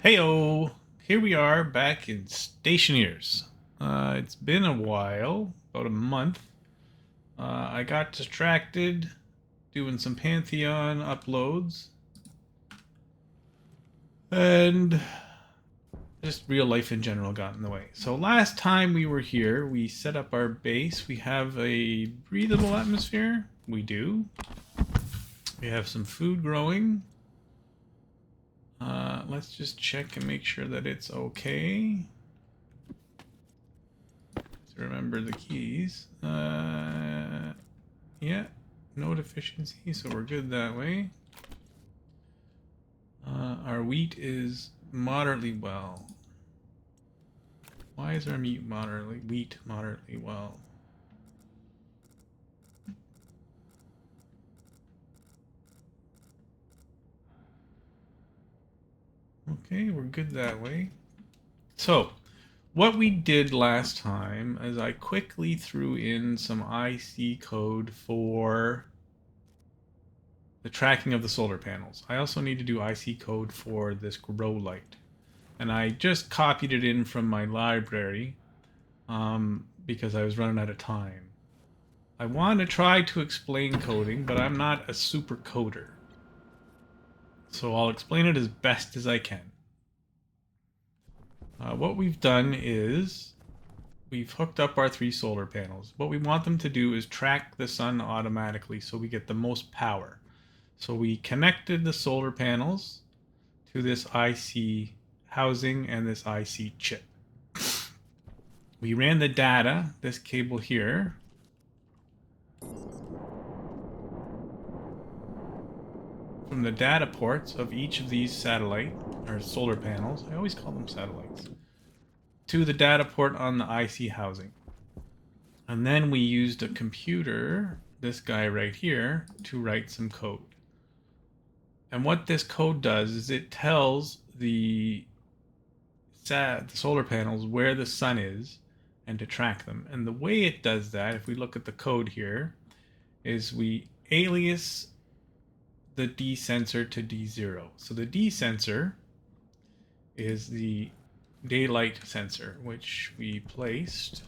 Heyo! Here we are back in Stationeers. It's been a while, about a month. I got distracted doing some Pantheon uploads, and just real life in general got in the way. So last time we were here, we set up our base. We have a breathable atmosphere. We do. We have some food growing. Let's just check and make sure that it's okay. Remember the keys. Yeah, no deficiency, so we're good that way. Our wheat is moderately well. Why is our wheat moderately well? Okay, we're good that way. So, what we did last time is I quickly threw in some IC code for the tracking of the solar panels. I also need to do IC code for this grow light. And I just copied it in from my library because I was running out of time. I want to try to explain coding, but I'm not a super coder. So I'll explain it as best as I can. What we've done is we've hooked up our 3 solar panels. What we want them to do is track the sun automatically so we get the most power. So we connected the solar panels to this IC housing and this IC chip. We ran the data, this cable here, from the data ports of each of these satellite or solar panels. I always call them satellites. To the data port on the IC housing. And then we used a computer, this guy right here, to write some code. And what this code does is it tells the solar panels where the sun is and to track them. And the way it does that, if we look at the code here, is we alias the D sensor to D0. So the D sensor is the daylight sensor, which we placed.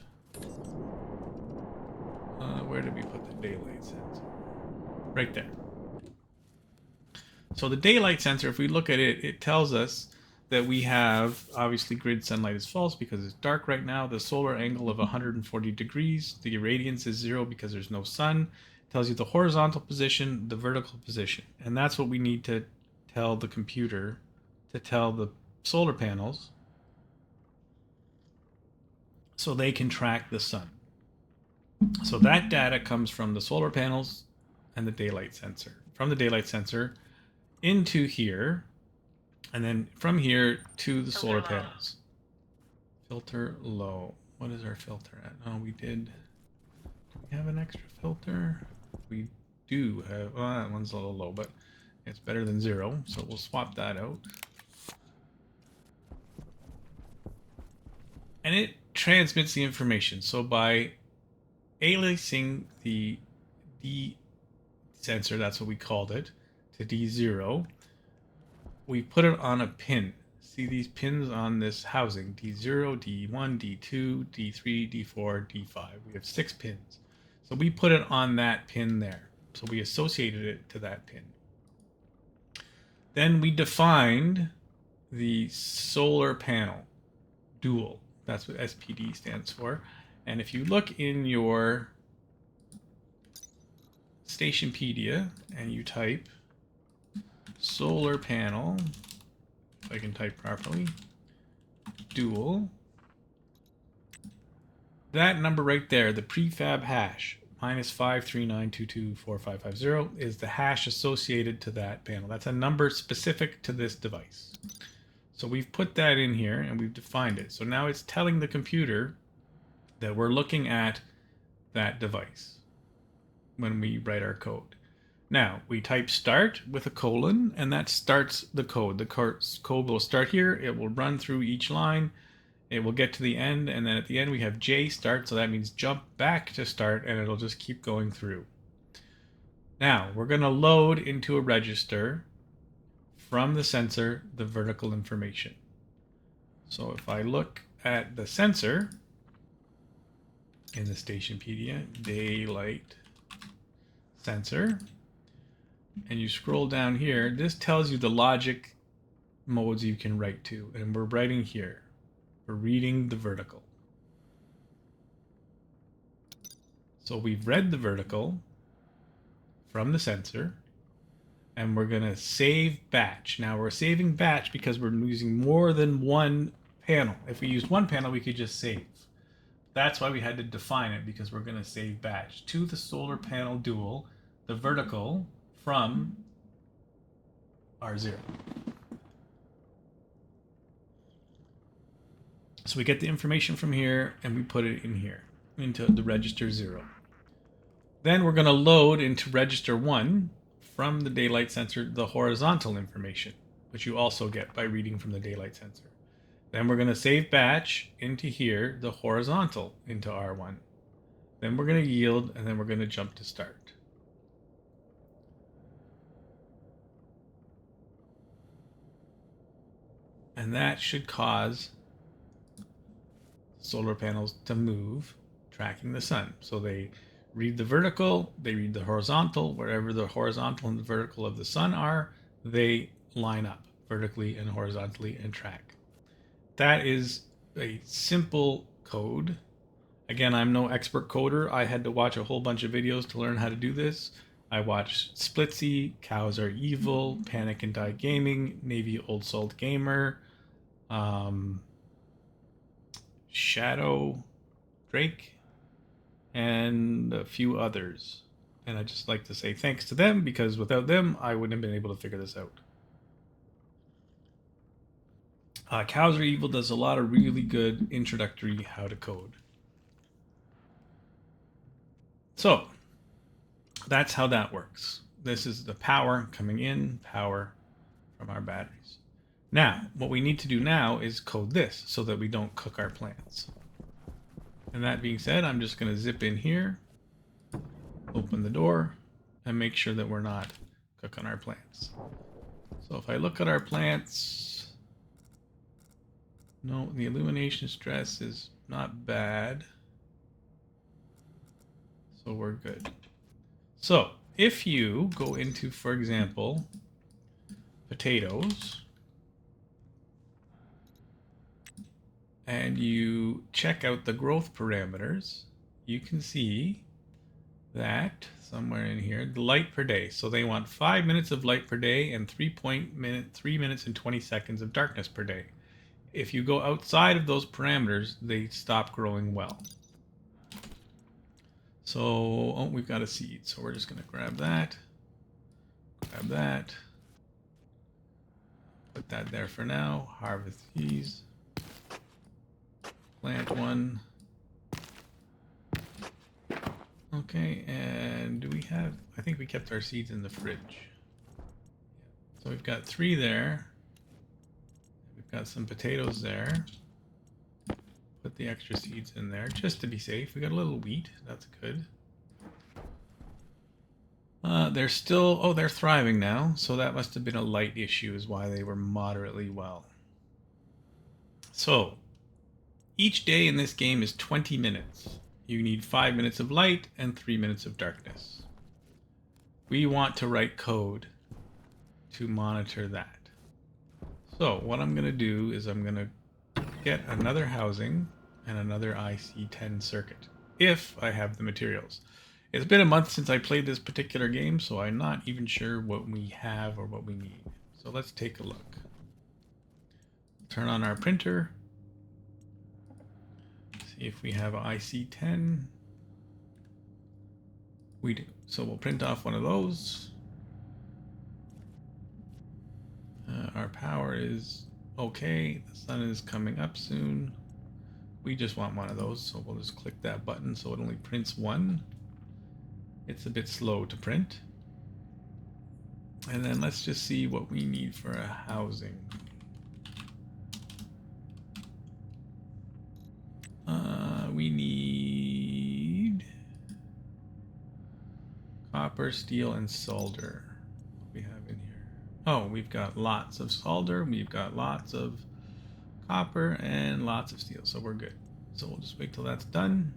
Where did we put the daylight sensor? Right there. So the daylight sensor, if we look at it, it tells us that we have, obviously grid sunlight is false because it's dark right now, the solar angle of 140 degrees, the irradiance is 0 because there's no sun, it tells you the horizontal position, the vertical position, and that's what we need to tell the computer to tell the solar panels so they can track the sun. So that data comes from the solar panels and the daylight sensor. From the daylight sensor into here, and then from here to the solar panels. Filter low. What is our filter at? Oh, we did. Do we have an extra filter? We do have. Well, that one's a little low, but it's better than 0, so we'll swap that out. And it transmits the information. So by aliasing the D sensor, that's what we called it, to D0, we put it on a pin. See these pins on this housing, D0, D1, D2, D3, D4, D5. We have 6 pins. So we put it on that pin there. So we associated it to that pin. Then we defined the solar panel dual. That's what SPD stands for. And if you look in your Stationpedia and you type solar panel, if I can type properly, dual, that number right there, the prefab hash, -539224550, is the hash associated to that panel. That's a number specific to this device. So we've put that in here and we've defined it. So now it's telling the computer that we're looking at that device when we write our code. Now, we type start with a colon, and that starts the code. The code will start here. It will run through each line. It will get to the end, and then at the end we have J start, so that means jump back to start, and it'll just keep going through. Now, we're going to load into a register from the sensor the vertical information. So if I look at the sensor in the Stationpedia, daylight sensor, and you scroll down here, this tells you the logic modes you can write to, and we're writing here. We're reading the vertical. So we've read the vertical from the sensor, and we're going to save batch. Now we're saving batch because we're using more than one panel. If we used one panel, we could just save. That's why we had to define it, because we're going to save batch to the solar panel dual, the vertical from R0. So we get the information from here and we put it in here into the register 0. Then we're going to load into register 1 from the daylight sensor the horizontal information, which you also get by reading from the daylight sensor. Then we're going to save batch into here, the horizontal into R1. Then we're going to yield, and then we're going to jump to start. And that should cause solar panels to move, tracking the sun. So they read the vertical, they read the horizontal. Wherever the horizontal and the vertical of the sun are, they line up vertically and horizontally and track. That is a simple code. Again, I'm no expert coder. I had to watch a whole bunch of videos to learn how to do this. I watched Splitsy, Cows Are Evil, Panic and Die Gaming, Navy Old Salt Gamer, Shadow Drake, and a few others. And I just like to say thanks to them, because without them, I wouldn't have been able to figure this out. Cows Are Evil does a lot of really good introductory how to code. So that's how that works. This is the power coming in, power from our batteries. Now, what we need to do now is code this so that we don't cook our plants. And that being said, I'm just going to zip in here, open the door, and make sure that we're not cooking our plants. So if I look at our plants, no, the illumination stress is not bad. So we're good. So if you go into, for example, potatoes, and you check out the growth parameters, you can see that somewhere in here, the light per day. So they want 5 minutes of light per day and 3 minutes and 20 seconds of darkness per day. If you go outside of those parameters, they stop growing well. So, oh, we've got a seed. So we're just going to grab that, put that there for now, harvest these, plant one. Okay, and do we have, I think we kept our seeds in the fridge. So we've got 3 there. We've got some potatoes there. Put the extra seeds in there just to be safe. We got a little wheat. That's good. They're still, oh, they're thriving now. So that must have been a light issue is why they were moderately well. So each day in this game is 20 minutes. You need 5 minutes of light and 3 minutes of darkness. We want to write code to monitor that. So what I'm going to do is I'm going to get another housing and another IC10 circuit, if I have the materials. It's been a month since I played this particular game, so I'm not even sure what we have or what we need. So let's take a look. Turn on our printer. See if we have an IC10. We do. So we'll print off one of those. Our power is okay. The sun is coming up soon. We just want one of those, so we'll just click that button so it only prints one. It's a bit slow to print. And then let's just see what we need for a housing. We need copper, steel, and solder. What do we have in here? Oh, we've got lots of solder, we've got lots of copper, and lots of steel, so we're good. So we'll just wait till that's done.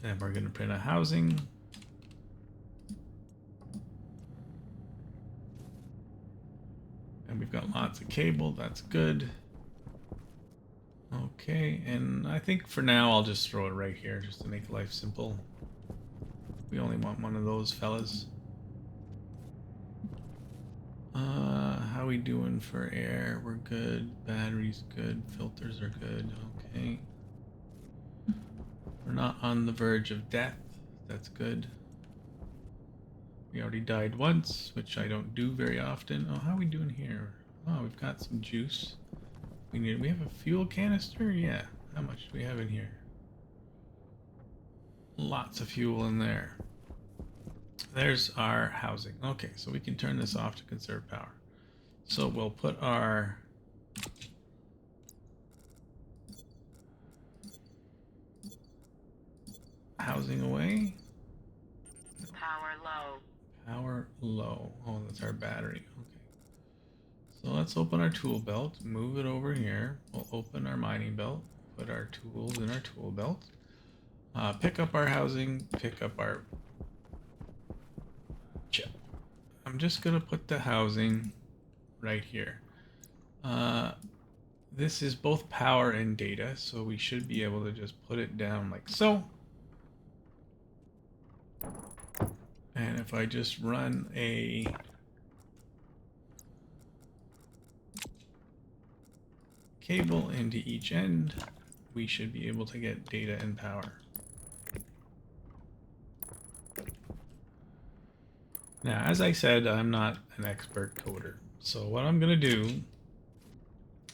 And we're going to print a housing. And we've got lots of cable, that's good. Okay, and I think for now I'll just throw it right here just to make life simple. We only want one of those fellas. How we doing for air? We're good. Batteries good. Filters are good. Okay. We're not on the verge of death. That's good. We already died once, which I don't do very often. Oh, how are we doing here? Oh, we've got some juice. We have a fuel canister? Yeah. How much do we have in here? Lots of fuel in there. There's our housing. Okay, so we can turn this off to conserve power. So we'll put our housing away. Power low. Power low. Oh, that's our battery. Okay. So let's open our tool belt, move it over here. We'll open our mining belt, put our tools in our tool belt. Pick up our housing, pick up our chip. I'm just gonna put the housing right here. This is both power and data, so we should be able to just put it down like so. And if I just run a cable into each end, we should be able to get data and power. Now, as I said, I'm not an expert coder. So what I'm going to do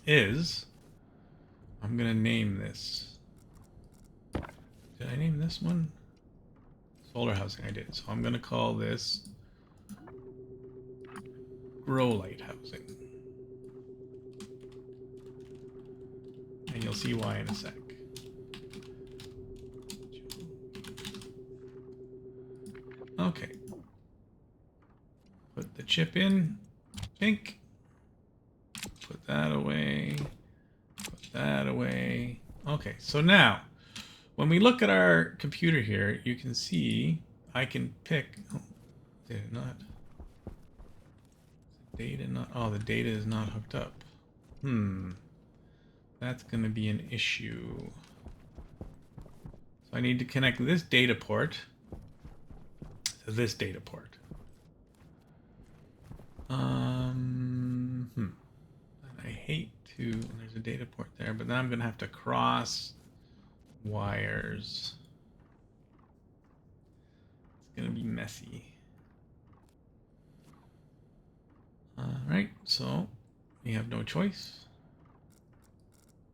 is I'm going to name this. Did I name this one? Solar housing, I did. So I'm going to call this Grow Light Housing. And you'll see why in a sec. Okay. Put the chip in. Pink. Put that away. Put that away. Okay, so now, when we look at our computer here, you can see I can pick... Oh, did it not? Data not... Oh, the data is not hooked up. That's going to be an issue. So I need to connect this data port to this data port. I hate to... There's a data port there, but then I'm going to have to cross wires. It's going to be messy. Alright, so we have no choice.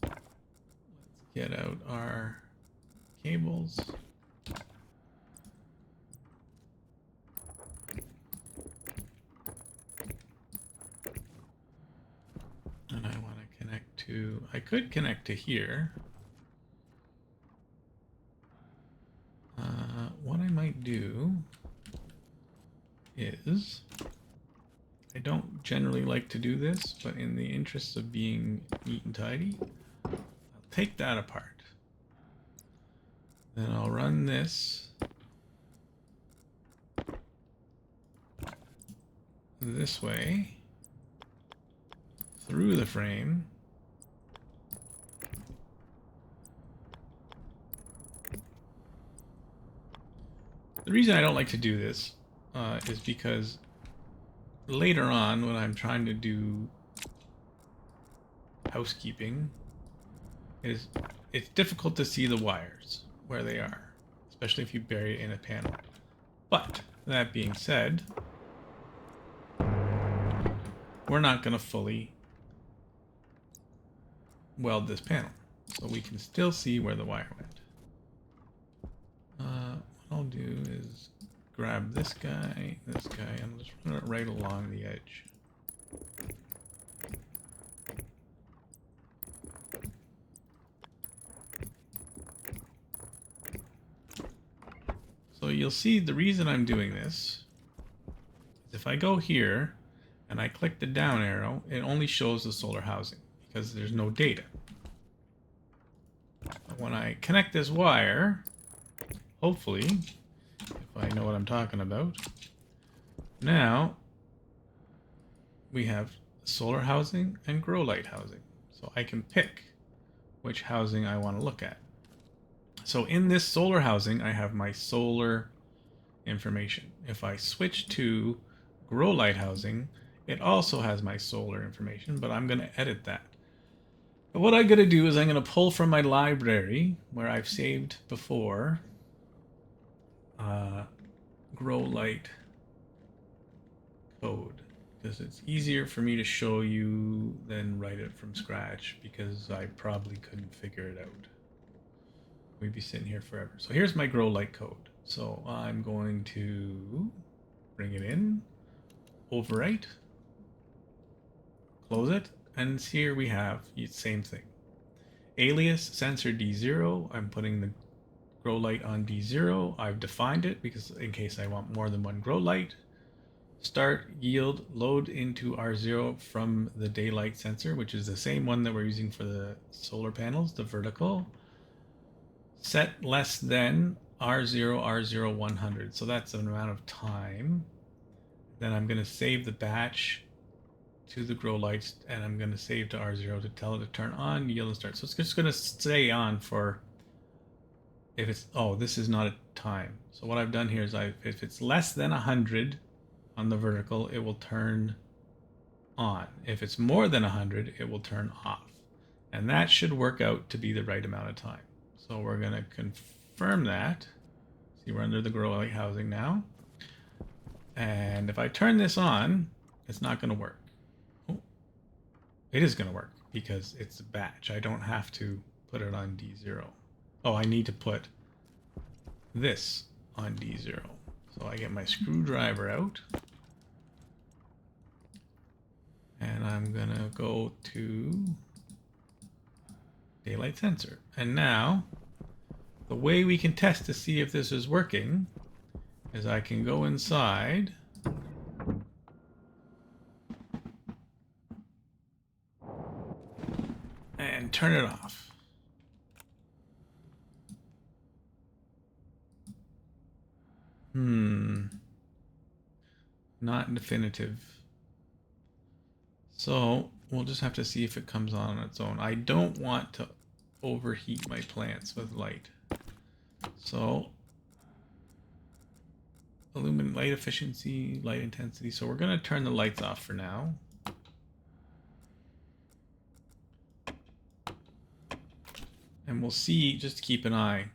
Let's get out our cables. And I want to connect to... I could connect to here. What I might do is... I don't generally like to do this, but in the interest of being neat and tidy, I'll take that apart. Then I'll run this this way through the frame. The reason I don't like to do this is because later on, when I'm trying to do housekeeping, it's difficult to see the wires where they are, especially if you bury it in a panel. But that being said, we're not going to fully weld this panel, so we can still see where the wire went. What I'll do is grab this guy, and I'll just run it right along the edge. So you'll see the reason I'm doing this is if I go here and I click the down arrow, it only shows the solar housing because there's no data. When I connect this wire, hopefully, if I know what I'm talking about, now we have solar housing and grow light housing. So I can pick which housing I want to look at. So in this solar housing, I have my solar information. If I switch to grow light housing, it also has my solar information, but I'm going to edit that. But what I'm going to do is I'm going to pull from my library where I've saved before grow light code, because it's easier for me to show you than write it from scratch, because I probably couldn't figure it out. We'd be sitting here forever. So here's my grow light code. So I'm going to bring it in, overwrite, close it, and here we have the same thing. Alias sensor D0. I'm putting the grow light on D0. I've defined it because in case I want more than one grow light. Start yield load into R0 from the daylight sensor, which is the same one that we're using for the solar panels, the vertical. Set less than R0 100. So that's an amount of time. Then I'm going to save the batch to the grow lights, and I'm going to save to R0 to tell it to turn on, yield, and start. So it's just going to stay on for if it's, oh, this is not a time. So what I've done here is if it's less than 100 on the vertical, it will turn on. If it's more than 100, it will turn off. And that should work out to be the right amount of time. So we're going to confirm that. See, we're under the grow light housing now. And if I turn this on, it's not going to work. Oh, it is going to work because it's a batch. I don't have to put it on D0. Oh, I need to put this on D0. So I get my screwdriver out. And I'm going to go to daylight sensor. And now, the way we can test to see if this is working is I can go inside and turn it off. Not definitive. So we'll just have to see if it comes on its own. I don't want to overheat my plants with light. So illuminate light efficiency, light intensity. So we're going to turn the lights off for now. And we'll see, just keep an eye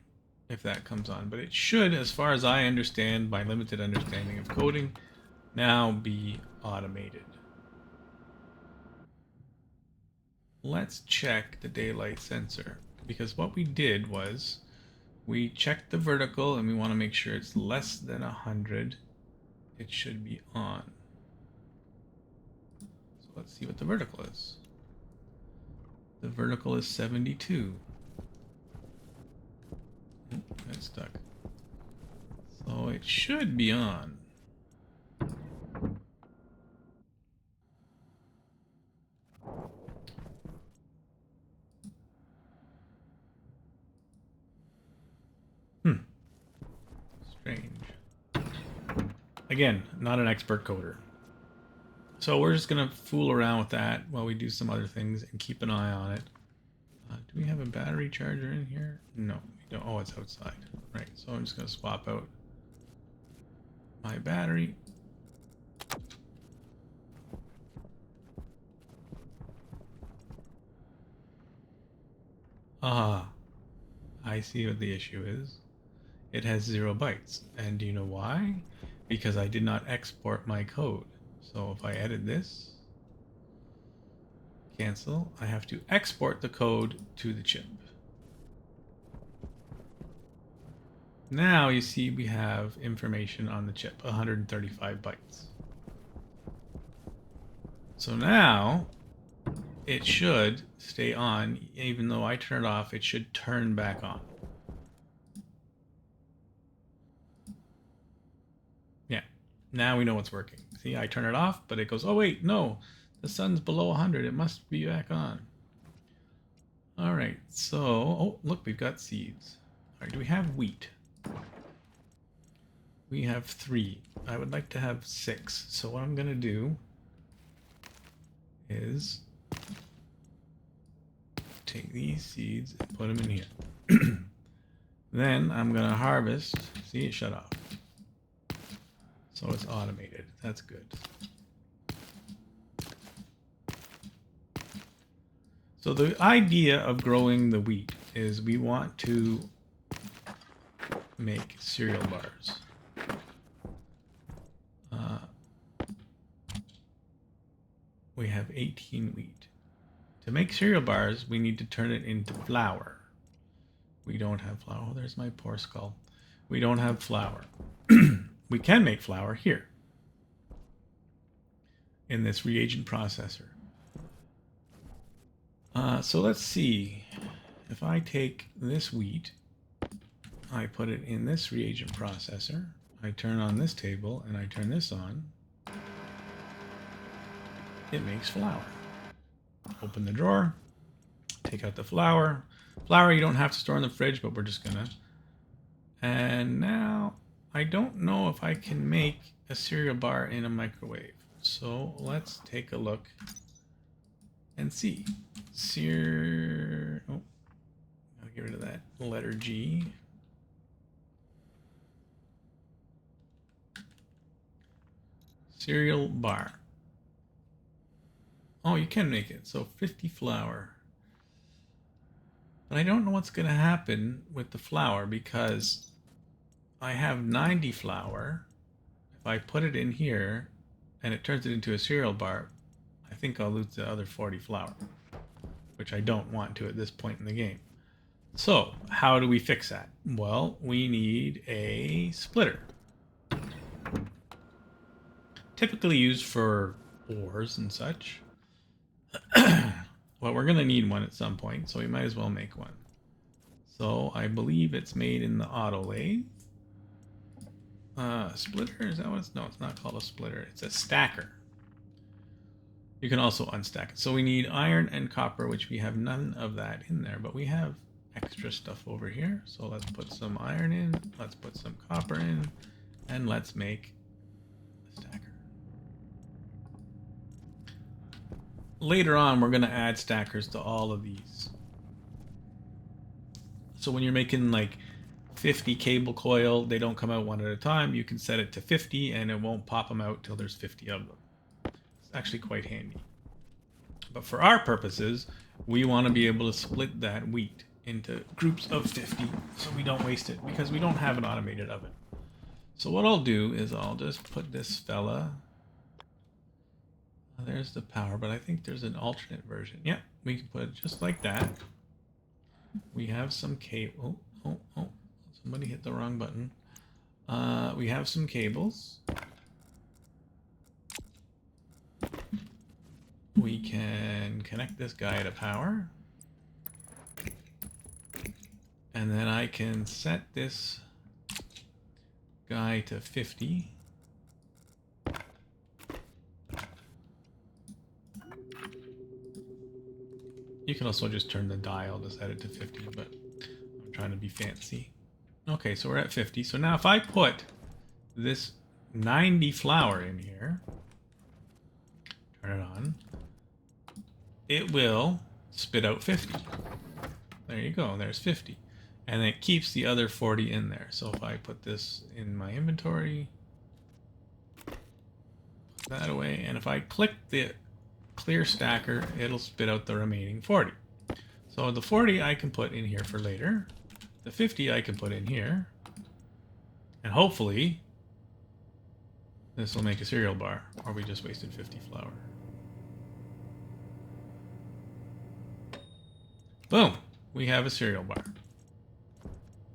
if that comes on. But it should, as far as I understand, my limited understanding of coding, now be automated. Let's check the daylight sensor, because what we did was we checked the vertical and we want to make sure it's less than 100. It should be on. So let's see what the vertical is. The vertical is 72. It's stuck. So it should be on. Strange. Again, not an expert coder. So we're just going to fool around with that while we do some other things and keep an eye on it. Do we have a battery charger in here? No, we don't. Oh, it's outside. Right, so I'm just going to swap out my battery. Ah, I see what the issue is. It has 0 bytes. And do you know why? Because I did not export my code. So if I edit this, cancel, I have to export the code to the chip. Now you see we have information on the chip, 135 bytes. So now it should stay on, even though I turn it off, it should turn back on. Yeah, now we know it's working. See, I turn it off, but it goes, oh wait, no, the sun's below 100. It must be back on. All right, so, oh, look, we've got seeds. All right, do we have wheat? We have 3. I would like to have 6. So what I'm going to do is take these seeds and put them in here. Then I'm going to harvest. See, it shut off. So it's automated. That's good. So the idea of growing the wheat is we want to make cereal bars. We have 18 wheat. To make cereal bars, we need to turn it into flour. We don't have flour. Oh, there's my poor skull. We don't have flour. We can make flour here in this reagent processor. So let's see. If I take this wheat, I put it in this reagent processor, I turn on this table, and I turn this on, it makes flour. Open the drawer, take out the flour. Flour you don't have to store in the fridge, but we're just gonna. And now, I don't know if I can make a cereal bar in a microwave. So let's take a look and see. Oh, I'll get rid of that letter G. Cereal bar. Oh, you can make it. So 50 flour. But I don't know what's going to happen with the flour because I have 90 flour. If I put it in here and it turns it into a cereal bar, I think I'll lose the other 40 flour, which I don't want to at this point in the game. So how do we fix that? Well, we need a splitter. Typically used for ores and such. Well, we're going to need one at some point, so we might as well make one. So I believe it's made in the auto lathe. Splitter, is that what it's? No, it's not called a splitter. It's a stacker. You can also unstack it. So we need iron and copper, which we have none of that in there, but we have extra stuff over here. So let's put some iron in, let's put some copper in, and let's make a stacker. Later on, we're going to add stackers to all of these. So when you're making like 50 cable coil, they don't come out one at a time. You can set it to 50 and it won't pop them out till there's 50 of them. It's actually quite handy. But for our purposes, we want to be able to split that wheat into groups of 50 so we don't waste it because we don't have an automated oven. So what I'll do is I'll just put this fella. There's the power, but I think there's an alternate version. Yeah, we can put it just like that. We have some cable. Oh, somebody hit the wrong button. We have some cables. We can connect this guy to power. And then I can set this guy to 50. You can also just turn the dial to set it to 50, but I'm trying to be fancy. Okay, so we're at 50. So now if I put this 90 flour in here, turn it on, it will spit out 50. There you go, there's 50. And it keeps the other 40 in there. So if I put this in my inventory, put that away, and if I click the clear stacker, it'll spit out the remaining 40. So the 40 I can put in here for later. The 50 I can put in here. And hopefully this will make a cereal bar, or we just wasted 50 flour. Boom! We have a cereal bar.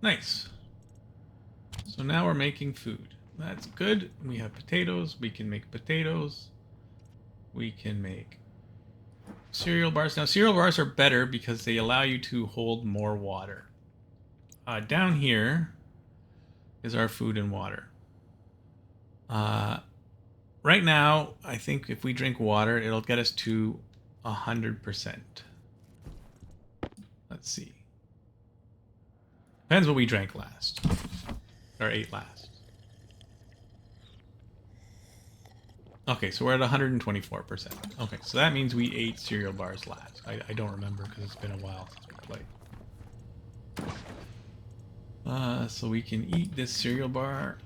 Nice. So now we're making food. That's good. We have potatoes. We can make potatoes. We can make cereal bars. Now, cereal bars are better because they allow you to hold more water. Down here is our food and water. right now, I think if we drink water, it'll get us to 100%. Let's see. Depends what we drank last. Or ate last. Okay, so we're at 124%. Okay, so that means we ate cereal bars last. I don't remember because it's been a while since we played. So we can eat this cereal bar.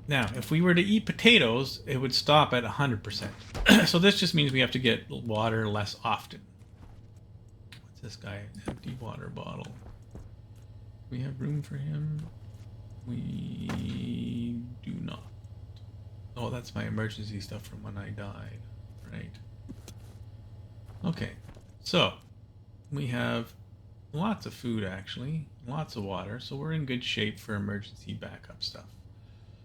Now, if we were to eat potatoes, it would stop at 100%. So this just means we have to get water less often. What's this guy? Empty water bottle. We have room for him? We do not. Oh, that's my emergency stuff from when I died. Right. Okay. So, we have lots of food, actually. Lots of water. So we're in good shape for emergency backup stuff.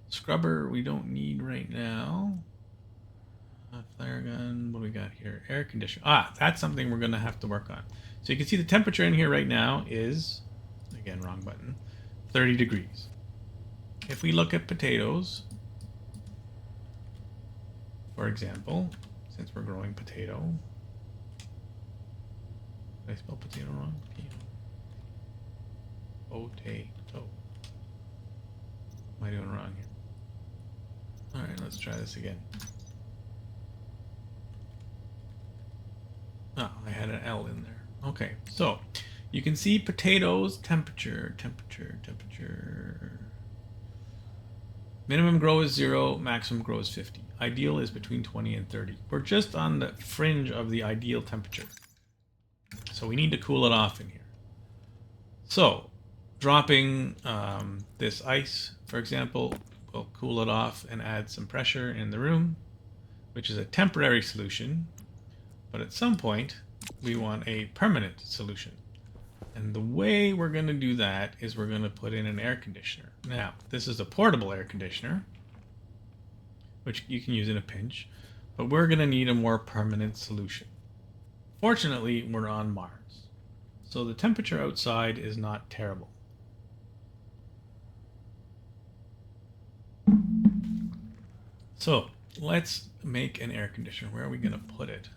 Scrubber, we don't need right now. Flare gun. What do we got here? Air conditioner. Ah, that's something we're going to have to work on. So you can see the temperature in here right now is, again, wrong button, 30 degrees. If we look at potatoes, for example, since we're growing potato. Did I spell potato wrong? Potato. What am I doing wrong here? Alright, let's try this again. Oh, I had an L in there. Okay, so you can see potatoes, temperature. Minimum grow is 0, maximum grow is 50. Ideal is between 20 and 30. We're just on the fringe of the ideal temperature. So we need to cool it off in here. So, dropping this ice, for example, will cool it off and add some pressure in the room, which is a temporary solution. But at some point, we want a permanent solution. And the way we're going to do that is we're going to put in an air conditioner. Now, this is a portable air conditioner, which you can use in a pinch, but we're going to need a more permanent solution. Fortunately, we're on Mars, so the temperature outside is not terrible. So, let's make an air conditioner. Where are we going to put it?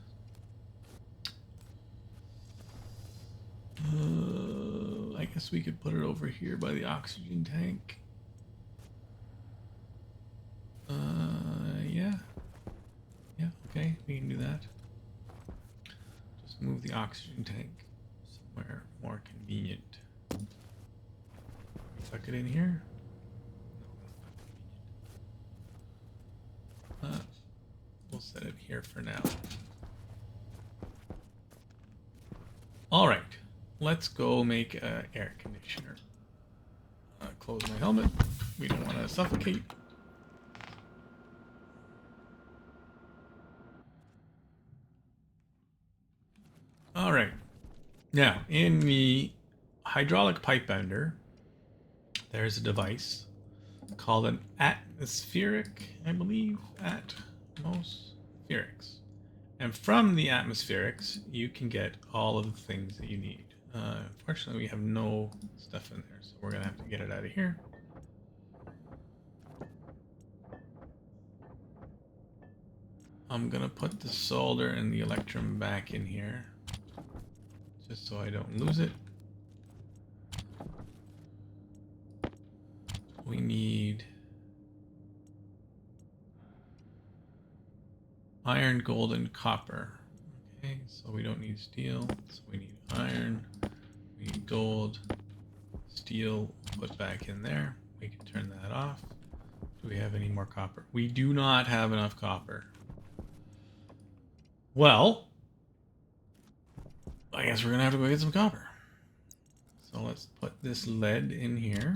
I guess we could put it over here by the oxygen tank. Yeah, okay, we can do that. Just move the oxygen tank somewhere more convenient. Tuck it in here. No, that's not convenient. We'll set it here for now. All right. Let's go make an air conditioner. Close my helmet. We don't want to suffocate. All right. Now, in the hydraulic pipe bender, there's a device called an atmospheric, I believe, atmospherics. And from the atmospherics, you can get all of the things that you need. Unfortunately, we have no stuff in there, so we're going to have to get it out of here. I'm going to put the solder and the electrum back in here, just so I don't lose it. We need iron, gold, and copper. Okay, so we don't need steel, so we need iron. We need gold, steel, put back in there. We can turn that off. Do we have any more copper? We do not have enough copper. Well, I guess we're gonna have to go get some copper. So let's put this lead in here.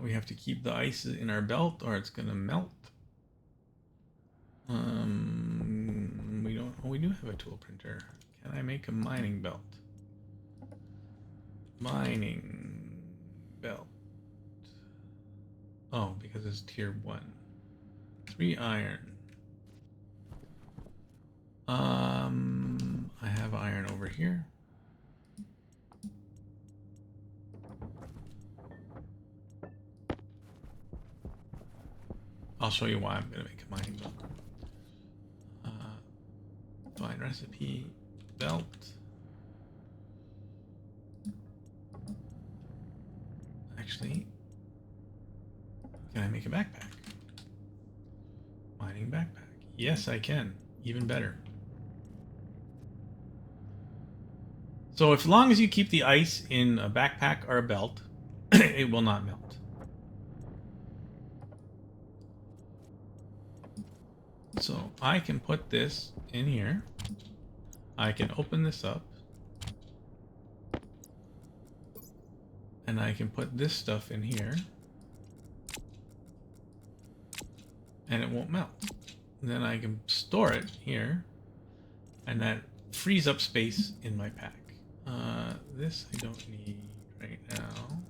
We have to keep the ice in our belt or it's gonna melt. We don't. Oh, we do have a tool printer. Can I make a mining belt? Mining belt. Oh, because it's tier 1. 3 iron. I have iron over here. I'll show you why I'm going to make a mining belt. Find recipe, belt. Actually, can I make a backpack? Mining backpack. Yes, I can. Even better. So as long as you keep the ice in a backpack or a belt, it will not melt. So I can put this in here. I can open this up. And I can put this stuff in here. And it won't melt. And then I can store it here. And that frees up space in my pack. This I don't need right now.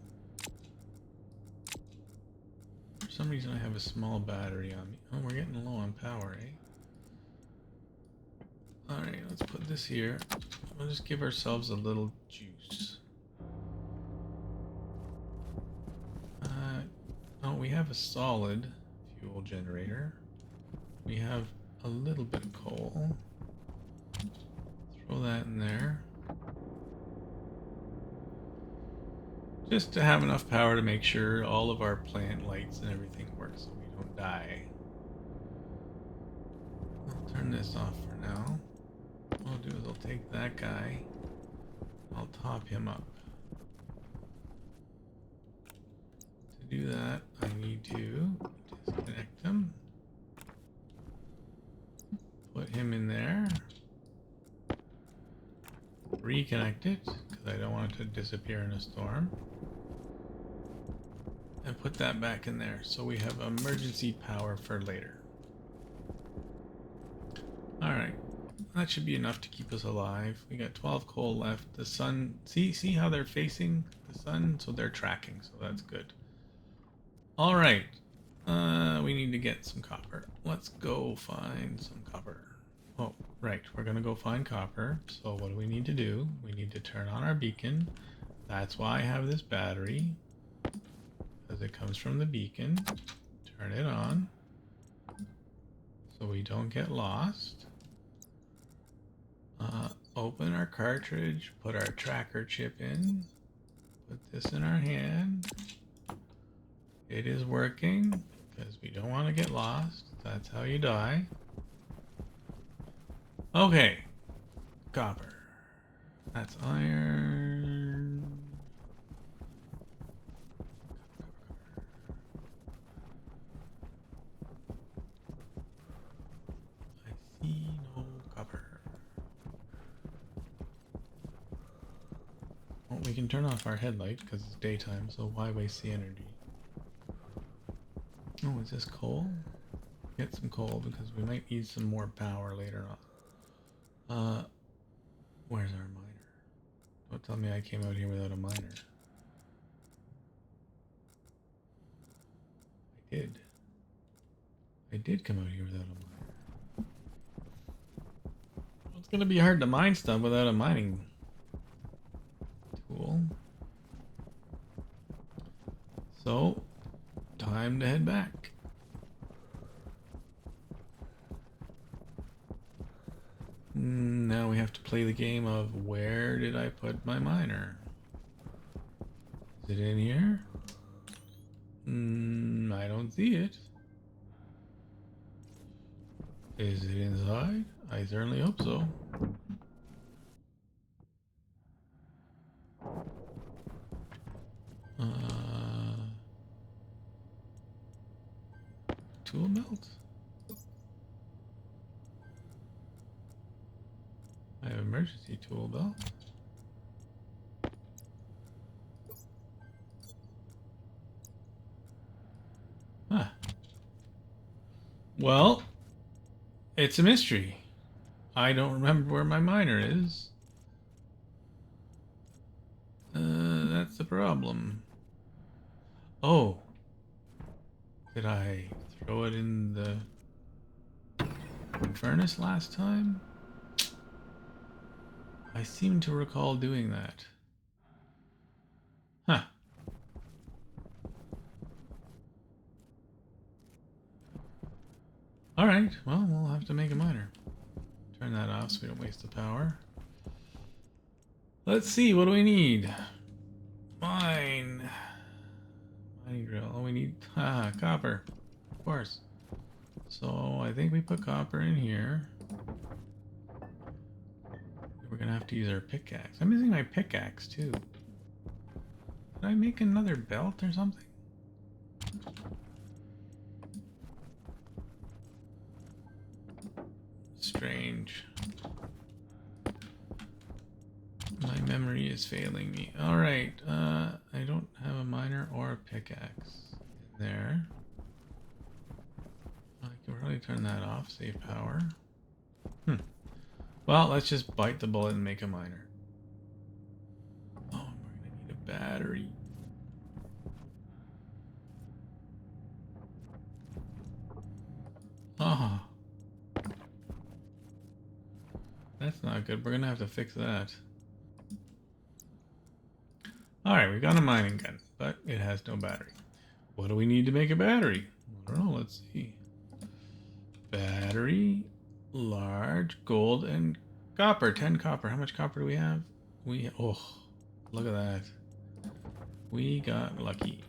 For some reason I have a small battery on me. Oh, we're getting low on power, eh? Alright, let's put this here. We'll just give ourselves a little juice. Oh, we have a solid fuel generator. We have a little bit of coal. Throw that in there. Just to have enough power to make sure all of our plant lights and everything works so we don't die. I'll turn this off for now. What I'll do is I'll take that guy. I'll top him up. To do that, I need to disconnect him. Put him in there. Reconnect it, because I don't want it to disappear in a storm. And put that back in there, so we have emergency power for later. Alright, that should be enough to keep us alive. We got 12 coal left. The sun, see how they're facing the sun? So they're tracking, so that's good. Alright, we need to get some copper. Let's go find some copper. Oh, right, we're gonna go find copper. So what do we need to do? We need to turn on our beacon. That's why I have this battery. Because it comes from the beacon. Turn it on. So we don't get lost. Open our cartridge. Put our tracker chip in. Put this in our hand. It is working. Because we don't want to get lost. That's how you die. Okay. Copper. That's iron. I see no copper. Well, we can turn off our headlight because it's daytime, so why waste the energy? Oh, is this coal? Get some coal because we might need some more power later on. Where's our miner? Don't tell me I came out here without a miner. I did come out here without a miner. Well, it's gonna be hard to mine stuff without a mining tool. So, time to head back. Now we have to play the game of where did I put my miner? Is it in here? I don't see it. Is it inside? I certainly hope so. Tool belt? I have emergency tool belt. Ah. Well, it's a mystery. I don't remember where my miner is. That's the problem. Oh. Did I throw it in the furnace last time? I seem to recall doing that. Huh. Alright, well, we'll have to make a miner. Turn that off so we don't waste the power. Let's see, what do we need? Mine. Mining drill. Oh, we need copper. Of course. So I think we put copper in here. We're gonna have to use our pickaxe. I'm using my pickaxe too. Did I make another belt or something? Strange. My memory is failing me. Alright, I don't have a miner or a pickaxe in there. I can probably turn that off, save power. Well, let's just bite the bullet and make a miner. Oh, we're gonna need a battery. Ah. That's not good. We're gonna have to fix that. Alright, we got a mining gun, but it has no battery. What do we need to make a battery? I don't know, let's see. Battery, large, gold, and copper. 10 copper. How much copper do we have? Oh, look at that. We got lucky.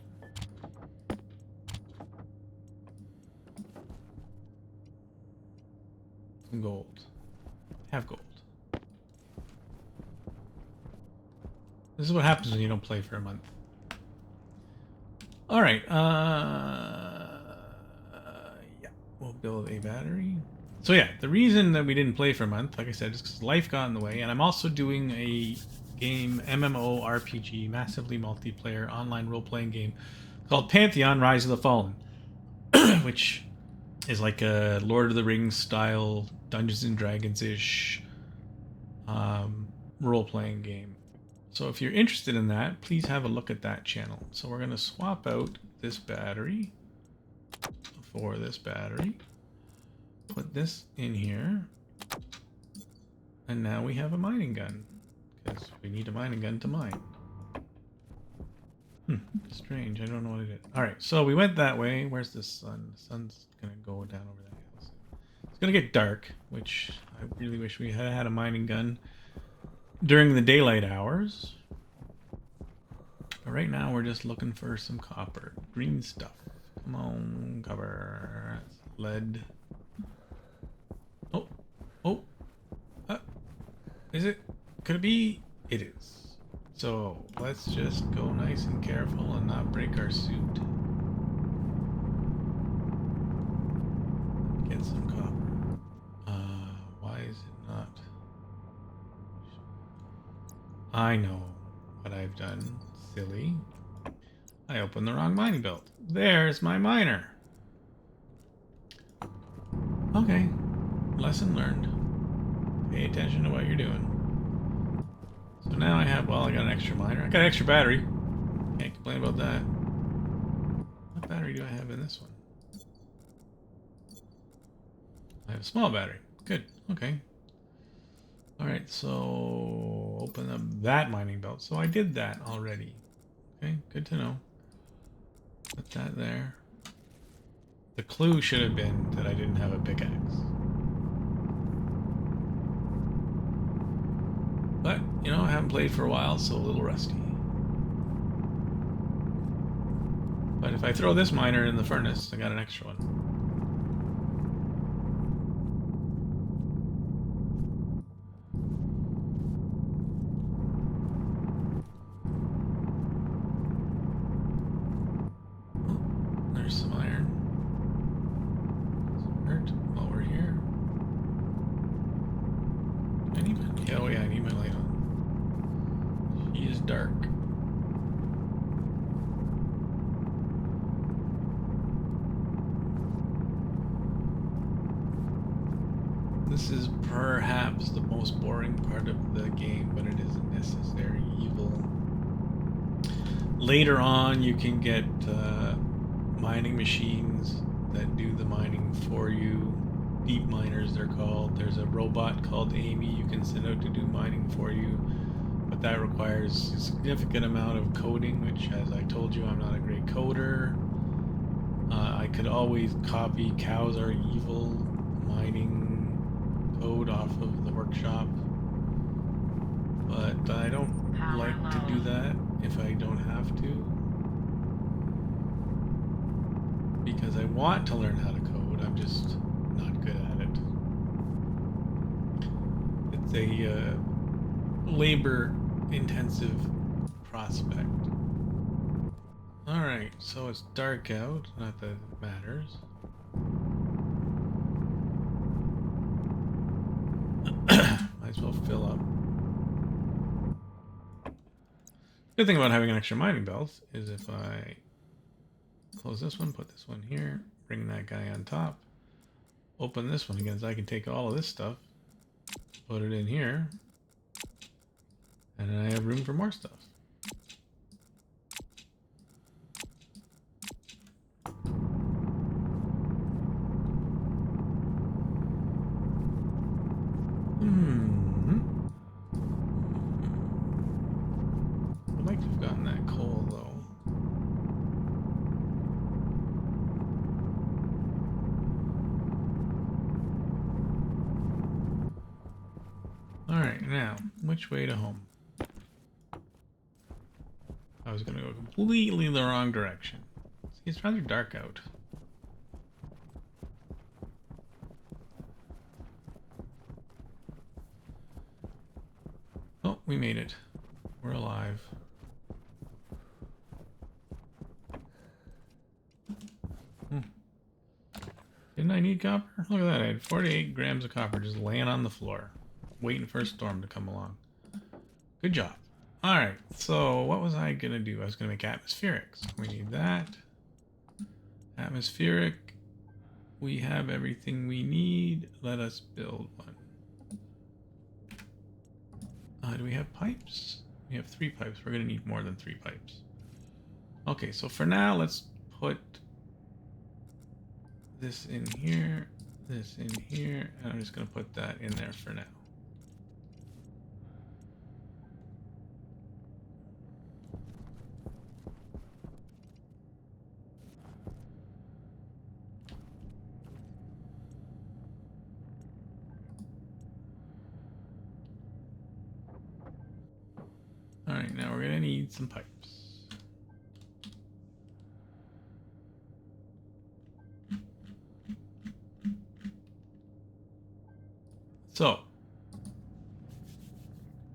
Some gold. Have gold. This is what happens when you don't play for a month. Alright, yeah, we'll build a battery. So yeah, the reason that we didn't play for a month, like I said, is because life got in the way, and I'm also doing a game, MMORPG, massively multiplayer online role-playing game called Pantheon: Rise of the Fallen, which is like a Lord of the Rings style, Dungeons and Dragons-ish role-playing game. So if you're interested in that, please have a look at that channel. So we're going to swap out this battery for this battery. Put this in here. And now we have a mining gun. Because we need a mining gun to mine. Strange. I don't know what it is. Alright, so we went that way. Where's the sun? The sun's going to go down over that hill. It's going to get dark, which I really wish we had a mining gun during the daylight hours. But right now we're just looking for some copper. Green stuff. Come on, copper. Lead. Oh. Is it? Could it be? It is. So let's just go nice and careful and not break our suit. Get some copper. Why is it not? I know what I've done. Silly. I opened the wrong mining belt. There's my miner. Okay. Lesson learned. Pay attention to what you're doing. So now I got an extra miner. I got an extra battery. Can't complain about that. What battery do I have in this one? I have a small battery. Good. Okay. Alright, so open up that mining belt. So I did that already. Okay, good to know. Put that there. The clue should have been that I didn't have a pickaxe. But, you know, I haven't played for a while, so a little rusty. But if I throw this miner in the furnace, I got an extra one. Some iron. Some dirt while we're here. I need my, oh yeah, I need my light on. She is dark. This is perhaps the most boring part of the game, but it is a necessary evil. Later on, you can get mining machines that do the mining for you. Deep miners, they're called. There's a robot called Amy you can send out to do mining for you, but that requires a significant amount of coding, which, as I told you, I'm not a great coder. I could always copy cows are evil mining code off of the workshop. But I don't Power like to low. do that if I don't have to. Because I want to learn how to code, I'm just not good at it. It's a labor-intensive prospect. Alright, so it's dark out, not that it matters. Might as well fill up. Good thing about having an extra mining belt is if I close this one, put this one here, bring that guy on top, open this one again, so I can take all of this stuff, put it in here, and then I have room for more stuff. I'd like to have gotten that coal though. Alright, now, which way to home? I was gonna go completely the wrong direction. See, it's rather dark out. Oh, we made it. We're alive. Didn't I need copper? Look at that, I had 48 grams of copper just laying on the floor, waiting for a storm to come along. Good job. Alright, so what was I gonna do? I was gonna make atmospherics. We need that. Atmospheric. We have everything we need. Let us build one. Do we have pipes? We have 3 pipes. We're gonna need more than 3 pipes. Okay, so for now, let's put this in here, this in here, and I'm just gonna put that in there for now. Alright, now we're gonna need some pipes. So,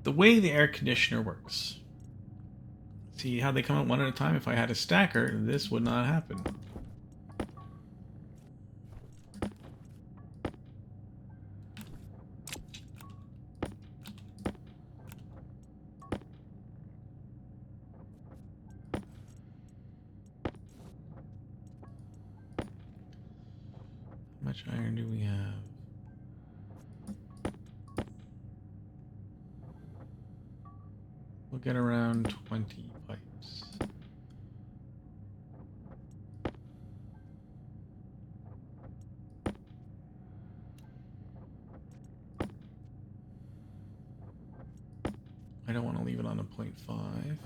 the way the air conditioner works. See how they come out one at a time? If I had a stacker, this would not happen. How much iron do we have? We'll get around 20 pipes. I don't want to leave it on a 0.5.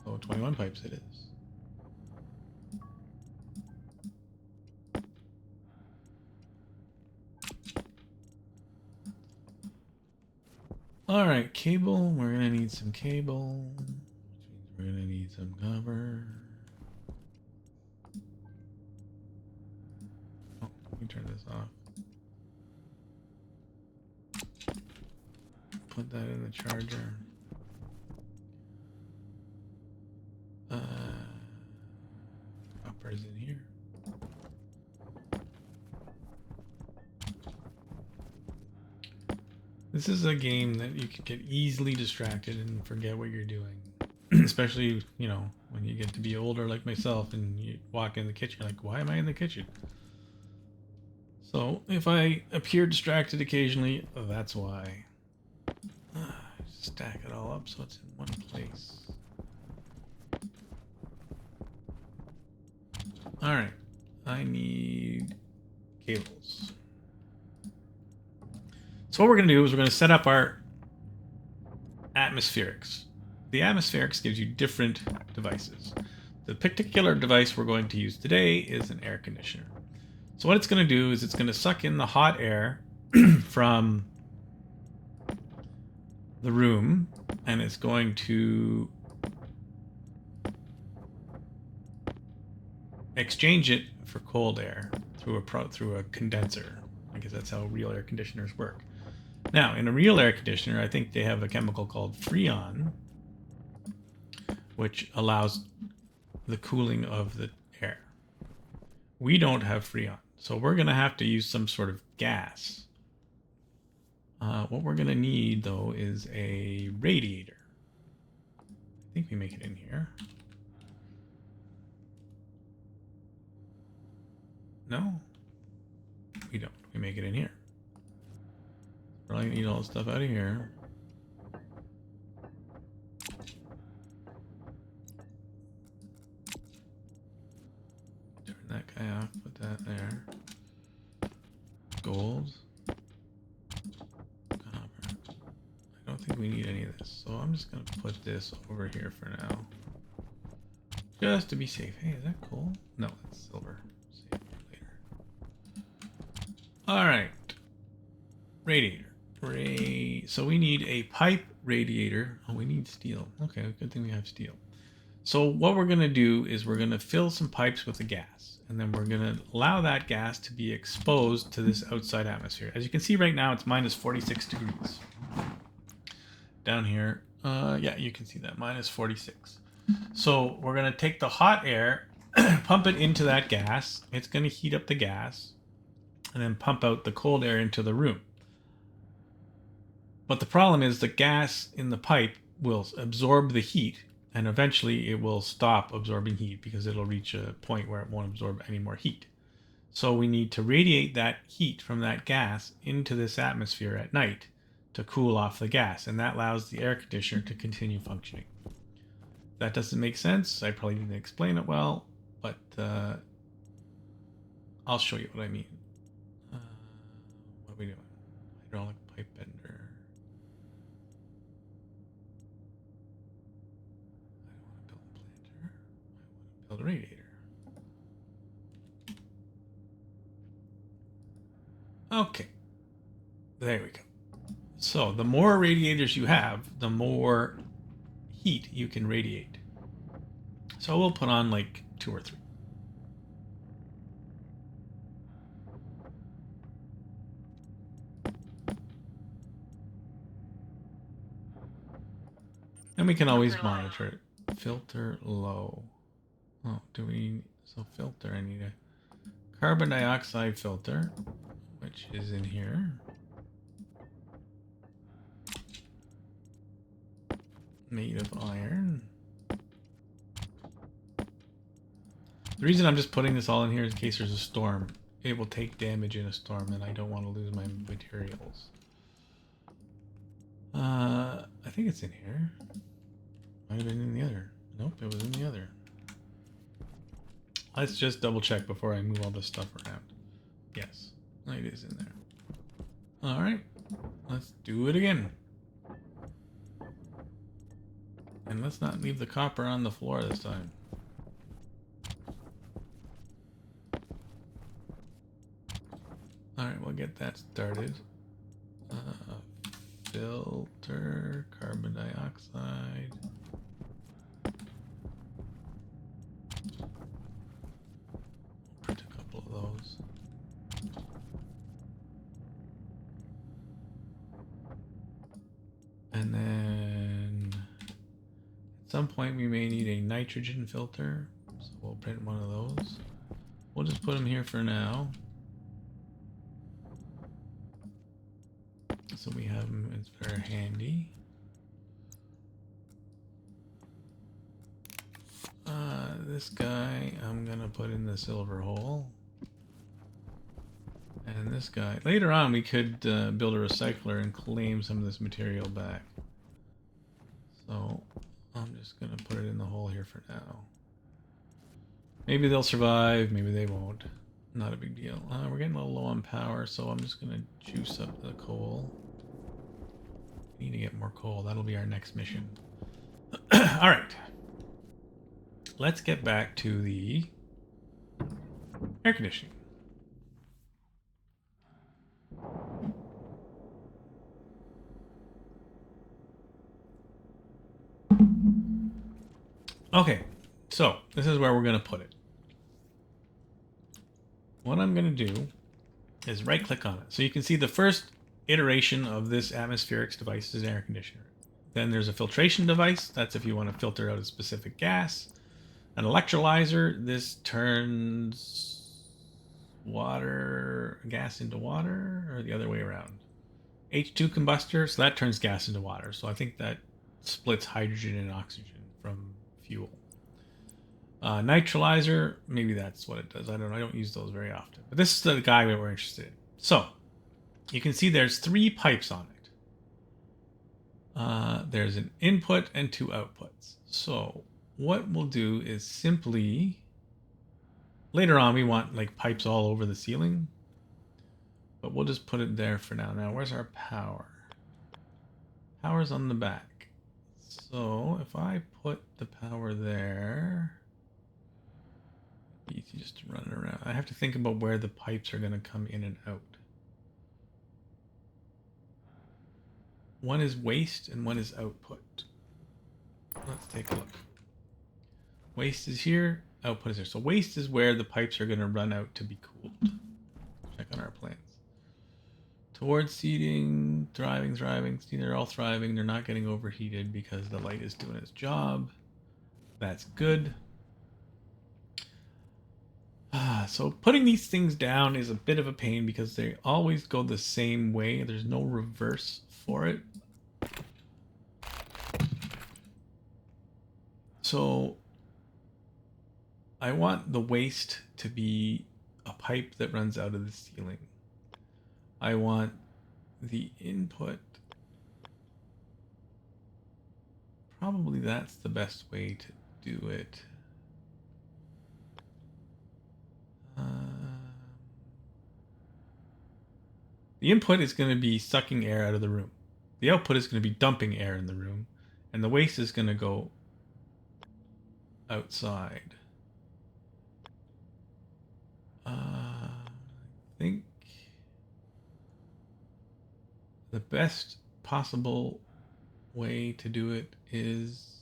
So 21 pipes it is. Alright, cable. We're going to need some cable. Which means we're going to need some cover. Oh, let me turn this off. Put that in the charger. Copper's in here. This is a game that you can get easily distracted and forget what you're doing. Especially, you know, when you get to be older like myself and you walk in the kitchen, you're like, why am I in the kitchen? So, if I appear distracted occasionally, that's why. Stack it all up so it's in one place. Alright, I need cables. So what we're going to do is we're going to set up our atmospherics. The atmospherics gives you different devices. The particular device we're going to use today is an air conditioner. So what it's going to do is it's going to suck in the hot air from the room, and it's going to exchange it for cold air through a condenser. I guess that's how real air conditioners work. Now, in a real air conditioner, I think they have a chemical called Freon, which allows the cooling of the air. We don't have Freon, so we're going to have to use some sort of gas. What we're going to need, though, is a radiator. I think we make it in here. No? We don't. We make it in here. Probably need all the stuff out of here. Turn that guy off, put that there. Gold. Copper. I don't think we need any of this, so I'm just going to put this over here for now. Just to be safe. Hey, is that coal? No, it's silver. Save for later. Alright. Radiator. So we need a pipe radiator. Oh, we need steel. Okay, good thing we have steel. So what we're going to do is we're going to fill some pipes with the gas. And then we're going to allow that gas to be exposed to this outside atmosphere. As you can see right now, it's minus 46 degrees. Down here, yeah, you can see that, minus 46. So we're going to take the hot air, pump it into that gas. It's going to heat up the gas. And then pump out the cold air into the room. But the problem is the gas in the pipe will absorb the heat, and eventually it will stop absorbing heat because it'll reach a point where it won't absorb any more heat. So we need to radiate that heat from that gas into this atmosphere at night to cool off the gas, and that allows the air conditioner to continue functioning. That doesn't make sense. I probably didn't explain it well, but I'll show you what I mean. What are we doing? Hydraulic pipe bender. I don't want to build a planter. I want to build a radiator. Okay. There we go. So the more radiators you have, the more heat you can radiate. So we'll put on like 2 or 3. And we can always monitor it. Filter low. Oh, do we... So filter, I need a carbon dioxide filter, which is in here. Made of iron. The reason I'm just putting this all in here is in case there's a storm. It will take damage in a storm, and I don't want to lose my materials. I think it's in here. Might have been in the other. Nope, it was in the other. Let's just double check before I move all this stuff around. Yes, it is in there. Alright, let's do it again. And let's not leave the copper on the floor this time. Alright, we'll get that started. Filter, carbon dioxide. Print a couple of those. And then at some point we may need a nitrogen filter, so we'll print one of those. We'll just put them here for now. So we have them, it's very handy. This guy I'm gonna put in the silver hole. And this guy, later on we could build a recycler and claim some of this material back. So I'm just gonna put it in the hole here for now. Maybe they'll survive, maybe they won't. Not a big deal. We're getting a little low on power, so I'm just gonna juice up the coal. We need to get more coal. That'll be our next mission. Alright. Let's get back to the air conditioning. Okay, so this is where we're going to put it. What I'm going to do is right click on it. So you can see the first iteration of this atmospherics device is an air conditioner. Then there's a filtration device. That's if you want to filter out a specific gas. An electrolyzer. This turns gas into water, or the other way around. H2 combustor. So that turns gas into water. So I think that splits hydrogen and oxygen from fuel. Neutralizer, maybe that's what it does. I don't know. I don't use those very often. But this is the guy that we're interested in. So, you can see there's 3 pipes on it. There's an input and 2 outputs. So, what we'll do is simply... Later on, we want like pipes all over the ceiling. But we'll just put it there for now. Now, where's our power? Power's on the back. So, if I put the power there... Easy just to run it around. I have to think about where the pipes are going to come in and out. One is waste and one is output. Let's take a look. Waste is here, output is here. So waste is where the pipes are going to run out to be cooled. Check on our plans. Towards seating, thriving. See, they're all thriving. They're not getting overheated because the light is doing its job. That's good. So putting these things down is a bit of a pain because they always go the same way. There's no reverse for it. So I want the waste to be a pipe that runs out of the ceiling. I want the input. Probably that's the best way to do it. The input is going to be sucking air out of the room. The output is going to be dumping air in the room. And the waste is going to go outside. I think the best possible way to do it is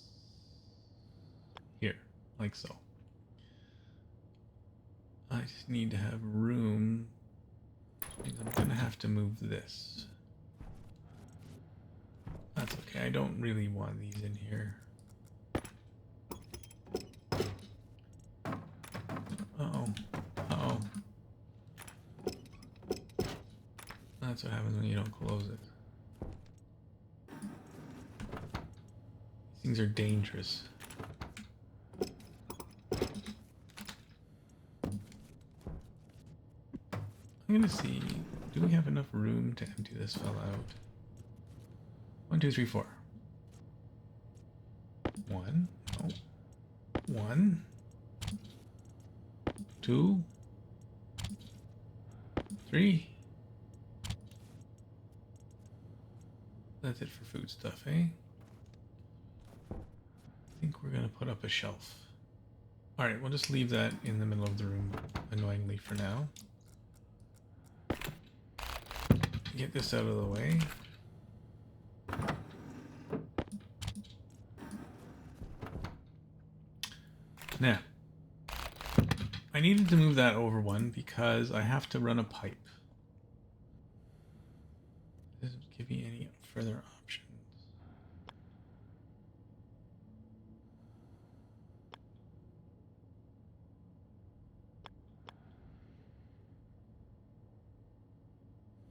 here, like so. I just need to have room. I'm gonna have to move this. That's okay. I don't really want these in here. Uh-oh. Uh-oh. That's what happens when you don't close it. These things are dangerous. I'm gonna see, do we have enough room to empty this fella out? 1, 2, 3, 4. 1, no. 1, 2, 3. That's it for food stuff, eh? I think we're gonna put up a shelf. Alright, we'll just leave that in the middle of the room, annoyingly for now. Get this out of the way. Now, I needed to move that over one because I have to run a pipe. Doesn't give me any further options.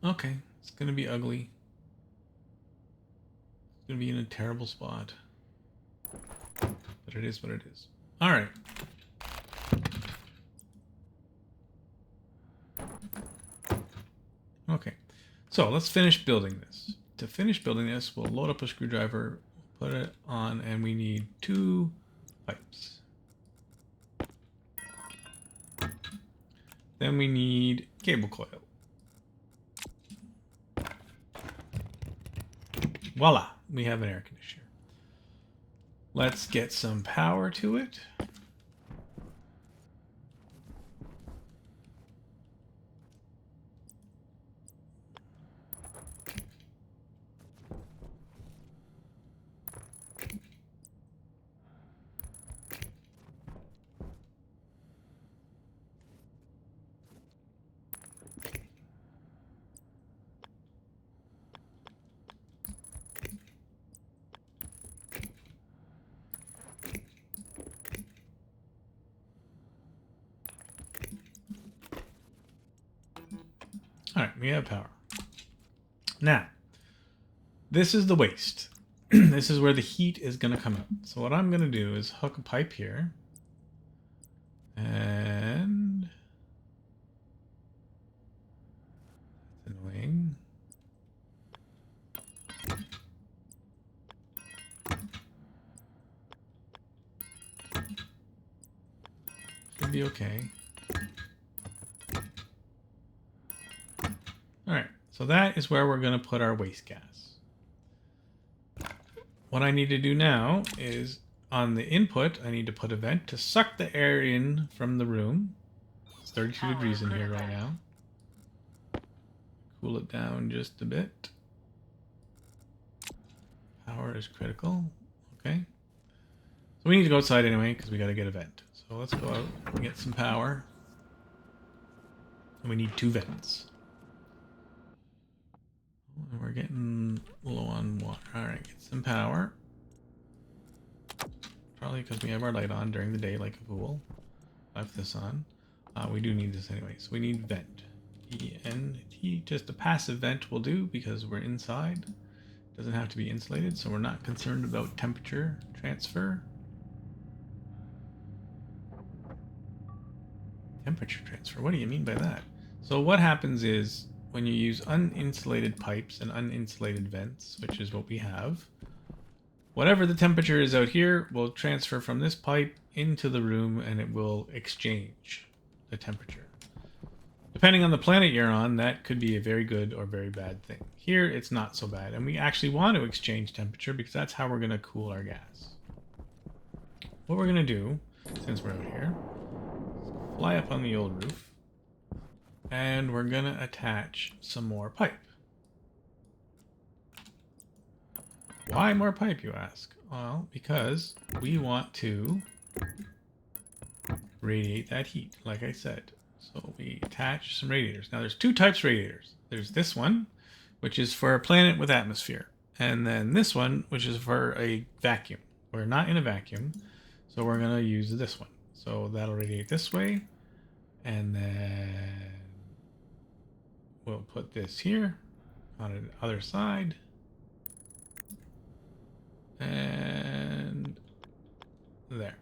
Okay, it's gonna be ugly. It's gonna be in a terrible spot. But it is what it is. Alright. Okay, so let's finish building this. To finish building this, we'll load up a screwdriver, put it on, and we need 2 pipes. Then we need cable coil. Voila, we have an air conditioner. Let's get some power to it. we have power. Now, this is the waste. This is where the heat is going to come out. So what I'm going to do is hook a pipe here. And... that's annoying. Should be okay. Alright, so that is where we're going to put our waste gas. What I need to do now is, on the input, I need to put a vent to suck the air in from the room. It's 32 degrees in here right now. Cool it down just a bit. Power is critical. Okay. So we need to go outside anyway, because we got to get a vent. So let's go out and get some power. And we need 2 vents. We're getting low on water. Alright, get some power. Probably because we have our light on during the day like a fool. Left this on. We do need this anyway, so we need vent. E-N-T, just a passive vent will do because we're inside. Doesn't have to be insulated, so we're not concerned about temperature transfer. Temperature transfer, what do you mean by that? So what happens is, when you use uninsulated pipes and uninsulated vents, which is what we have, whatever the temperature is out here will transfer from this pipe into the room and it will exchange the temperature. Depending on the planet you're on, that could be a very good or very bad thing. Here, it's not so bad, and we actually want to exchange temperature because that's how we're going to cool our gas. What we're going to do, since we're out here, is fly up on the old roof. And we're going to attach some more pipe. Why more pipe, you ask? Well, because we want to radiate that heat, like I said. So we attach some radiators. Now there's 2 types of radiators. There's this one, which is for a planet with atmosphere. And then this one, which is for a vacuum. We're not in a vacuum, so we're going to use this one. So that'll radiate this way. And then we'll put this here on the other side. And there.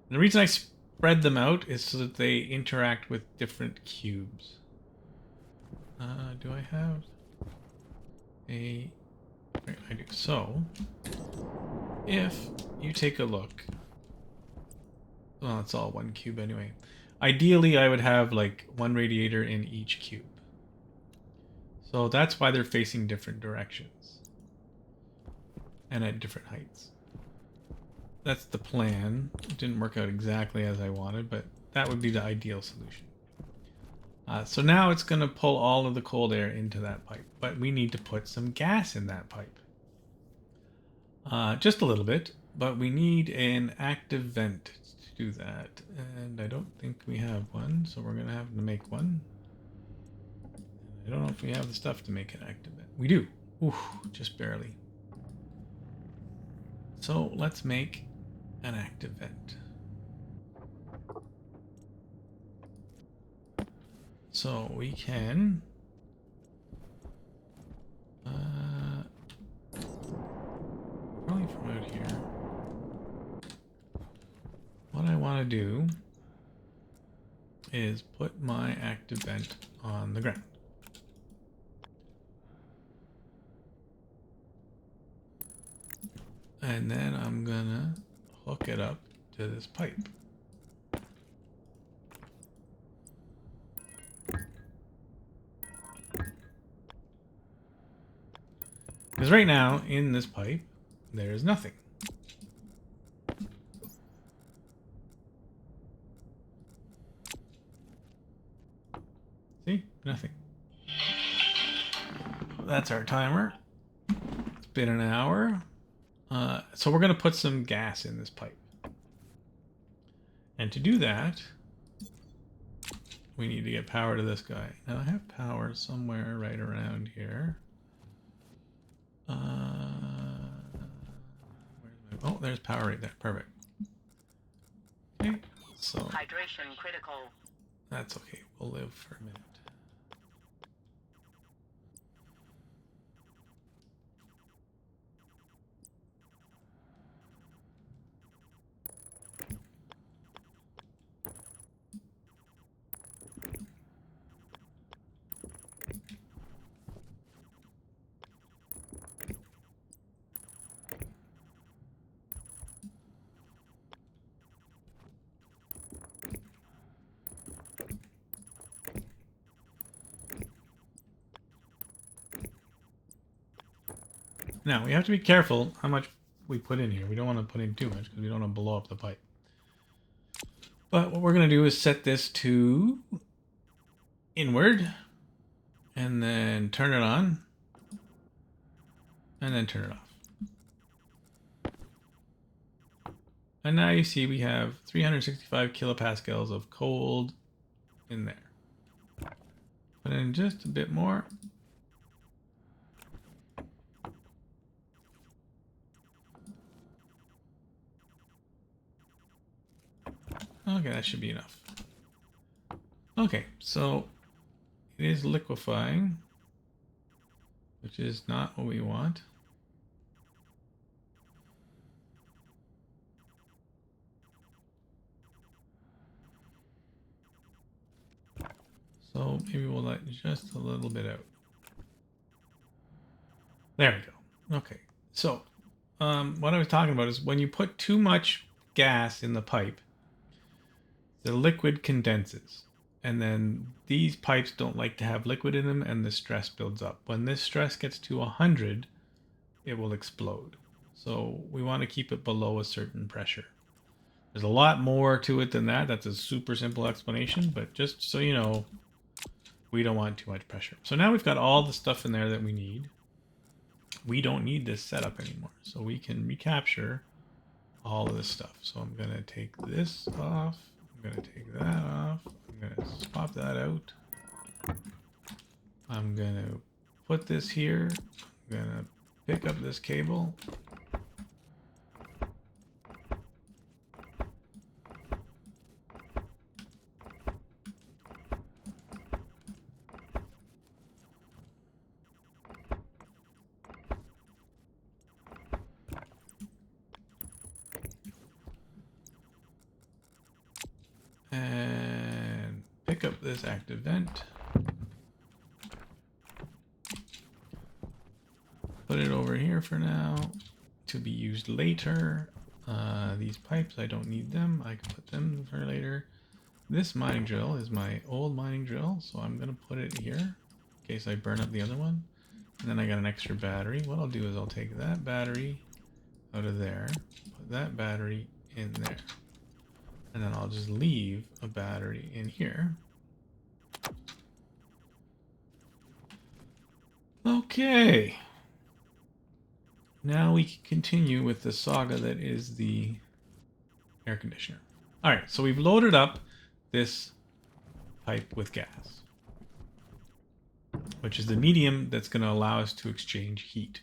And the reason I spread them out is so that they interact with different cubes. Do I have a... I do. So, if you take a look... well, it's all one cube anyway. Ideally, I would have like 1 radiator in each cube. So that's why they're facing different directions. And at different heights. That's the plan. It didn't work out exactly as I wanted, but that would be the ideal solution. So now it's going to pull all of the cold air into that pipe. But we need to put some gas in that pipe. Just a little bit, but we need an active vent do that, and I don't think we have one, so we're gonna have to make one. I don't know if we have the stuff to make an active vent. We do. Ooh, just barely. So let's make an active vent. So we can probably from out here. What I want to do is put my active vent on the ground. And then I'm gonna hook it up to this pipe. Because right now, in this pipe, there is nothing. See? Nothing. That's our timer. It's been an hour. So we're going to put some gas in this pipe. And to do that, we need to get power to this guy. Now I have power somewhere right around here. Oh, there's power right there. Perfect. Okay, so Hydration critical. that's okay. We'll live for a minute. Now, we have to be careful how much we put in here. We don't want to put in too much because we don't want to blow up the pipe. But what we're going to do is set this to inward and then turn it on and then turn it off. And now you see we have 365 kilopascals of cold in there. Put in just a bit more. Okay, that should be enough. Okay, so it is liquefying, which is not what we want. So maybe we'll let just a little bit out. There we go. Okay, so what I was talking about is when you put too much gas in the pipe, the liquid condenses. And then these pipes don't like to have liquid in them and the stress builds up. When this stress gets to 100, it will explode. So we want to keep it below a certain pressure. There's a lot more to it than that. That's a super simple explanation, but just so you know, we don't want too much pressure. So now we've got all the stuff in there that we need. We don't need this setup anymore. So we can recapture all of this stuff. So I'm going to take this off. I'm going to take that off. I'm going to swap that out. I'm going to put this here. I'm going to pick up this cable. And pick up this active vent. Put it over here for now to be used later. These pipes, I don't need them. I can put them for later. This mining drill is my old mining drill, so I'm going to put it here in case I burn up the other one. And then I got an extra battery. What I'll do is I'll take that battery out of there, put that battery in there. And then I'll just leave a battery in here. Okay. Now we can continue with the saga that is the air conditioner. All right, so we've loaded up this pipe with gas, which is the medium that's going to allow us to exchange heat.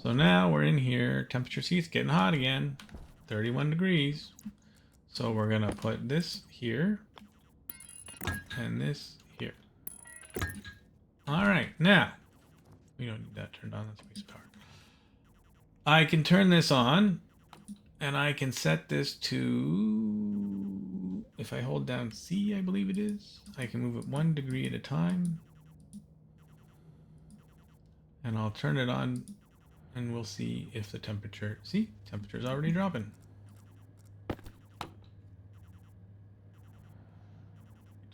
So now we're in here. Temperature, see, it's getting hot again. 31 degrees. So we're going to put this here and this here. All right, now we don't need that turned on. That's a waste of power. I can turn this on and I can set this to, if I hold down C, I believe it is, I can move it 1 degree at a time. And I'll turn it on and we'll see if the temperature, see, temperature is already dropping.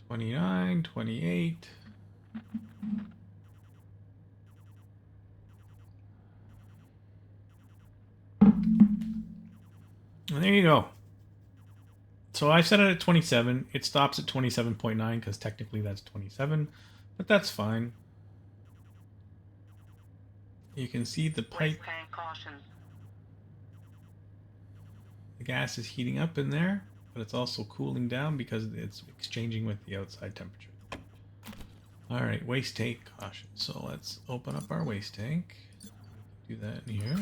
29, 28. And there you go. So I set it at 27. It stops at 27.9 because technically that's 27, but that's fine. You can see the pipe. Caution. The gas is heating up in there, but it's also cooling down because it's exchanging with the outside temperature. All right, waste tank caution. So let's open up our waste tank. Do that in here.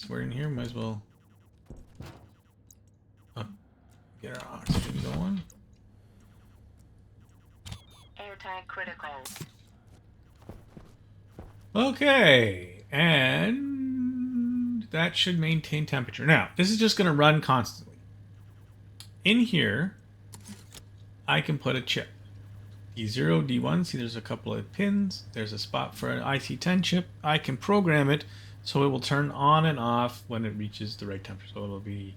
We're in here, might as well get our oxygen going. Air tank critical. Okay, and that should maintain temperature. Now, this is just going to run constantly. In here, I can put a chip. D0, D1, see there's a couple of pins. There's a spot for an IC10 chip. I can program it so it will turn on and off when it reaches the right temperature. So it'll be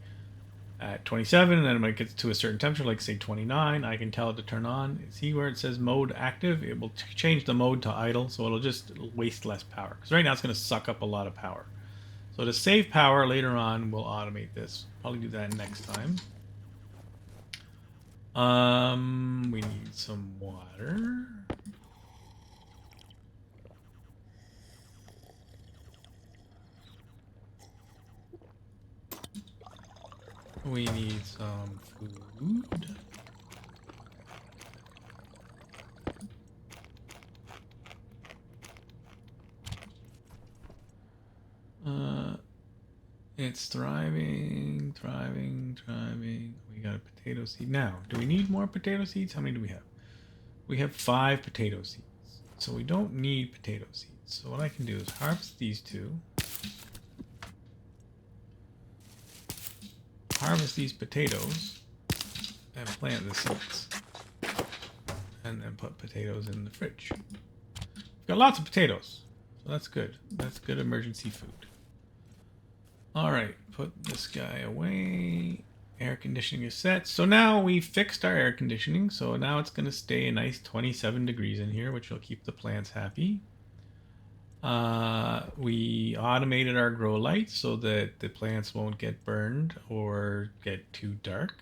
at 27, and then when it gets to a certain temperature, like say 29, I can tell it to turn on. See where it says mode active? It will change the mode to idle, so it'll just waste less power. Because right now it's going to suck up a lot of power. So to save power later on, we'll automate this. Probably do that next time. We need some water. We need some food. It's thriving. We got a potato seed. Now, do we need more potato seeds? How many do we have? We have 5 potato seeds. So we don't need potato seeds. So what I can do is harvest these 2. Harvest these potatoes and plant the seeds. And then put potatoes in the fridge. We've got lots of potatoes. So that's good. That's good emergency food. Alright, put this guy away. Air conditioning is set. So now we fixed our air conditioning. So now it's going to stay a nice 27 degrees in here, which will keep the plants happy. We automated our grow lights so that the plants won't get burned or get too dark.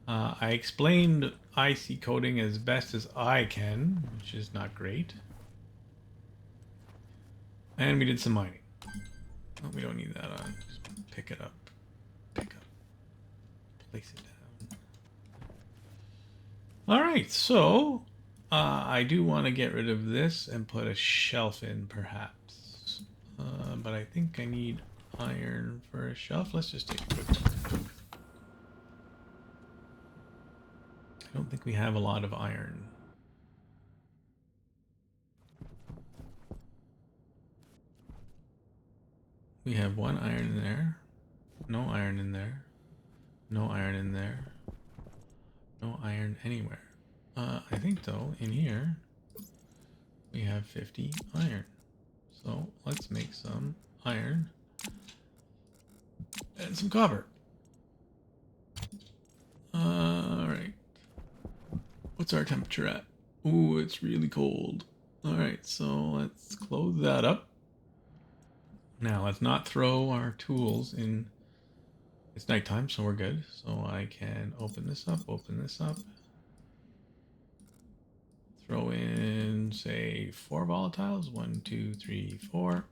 I explained IC coding as best as I can, which is not great. And we did some mining. Oh, we don't need that on. Just pick it up. Pick up. Place it down. Alright, so I do want to get rid of this and put a shelf in, perhaps. But I think I need iron for a shelf. Let's just take a quick look. I don't think we have a lot of iron. We have 1 iron in there. No iron in there. No iron in there. No iron anywhere. I think though, in here, we have 50 iron. So let's make some iron and some copper. Alright. What's our temperature at? Ooh, it's really cold. Alright, so let's close that up. Now, let's not throw our tools in. It's nighttime, so we're good. So I can open this up. Throw in, say, 4 volatiles. 1, 2, 3, 4.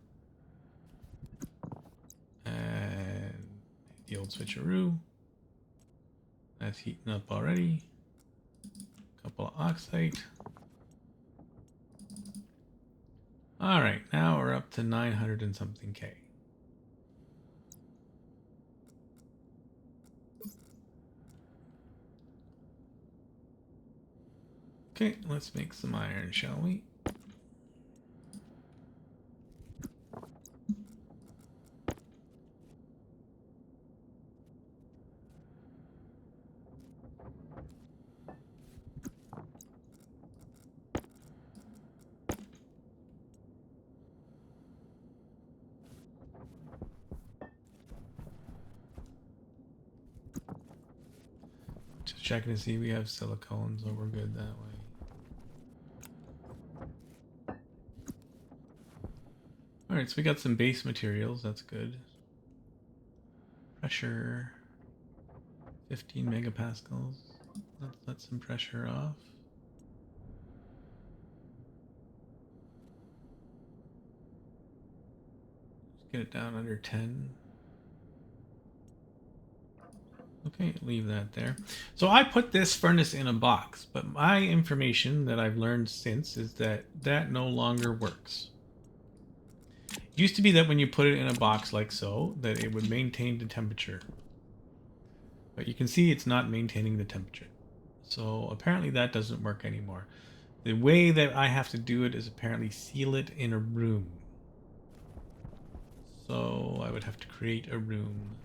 And the old switcheroo. That's heating up already. Couple of oxide. Alright, now we're up to 900 and something K. Okay, let's make some iron, shall we? Just checking to see we have silicone, so we're good that way. Alright, so we got some base materials, that's good. Pressure, 15 megapascals. Let's let some pressure off. Just get it down under 10. Okay, leave that there. So I put this furnace in a box, but my information that I've learned since is that that no longer works. It used to be that when you put it in a box like so, that it would maintain the temperature. But you can see it's not maintaining the temperature. So apparently that doesn't work anymore. The way that I have to do it is apparently seal it in a room. So I would have to create a room.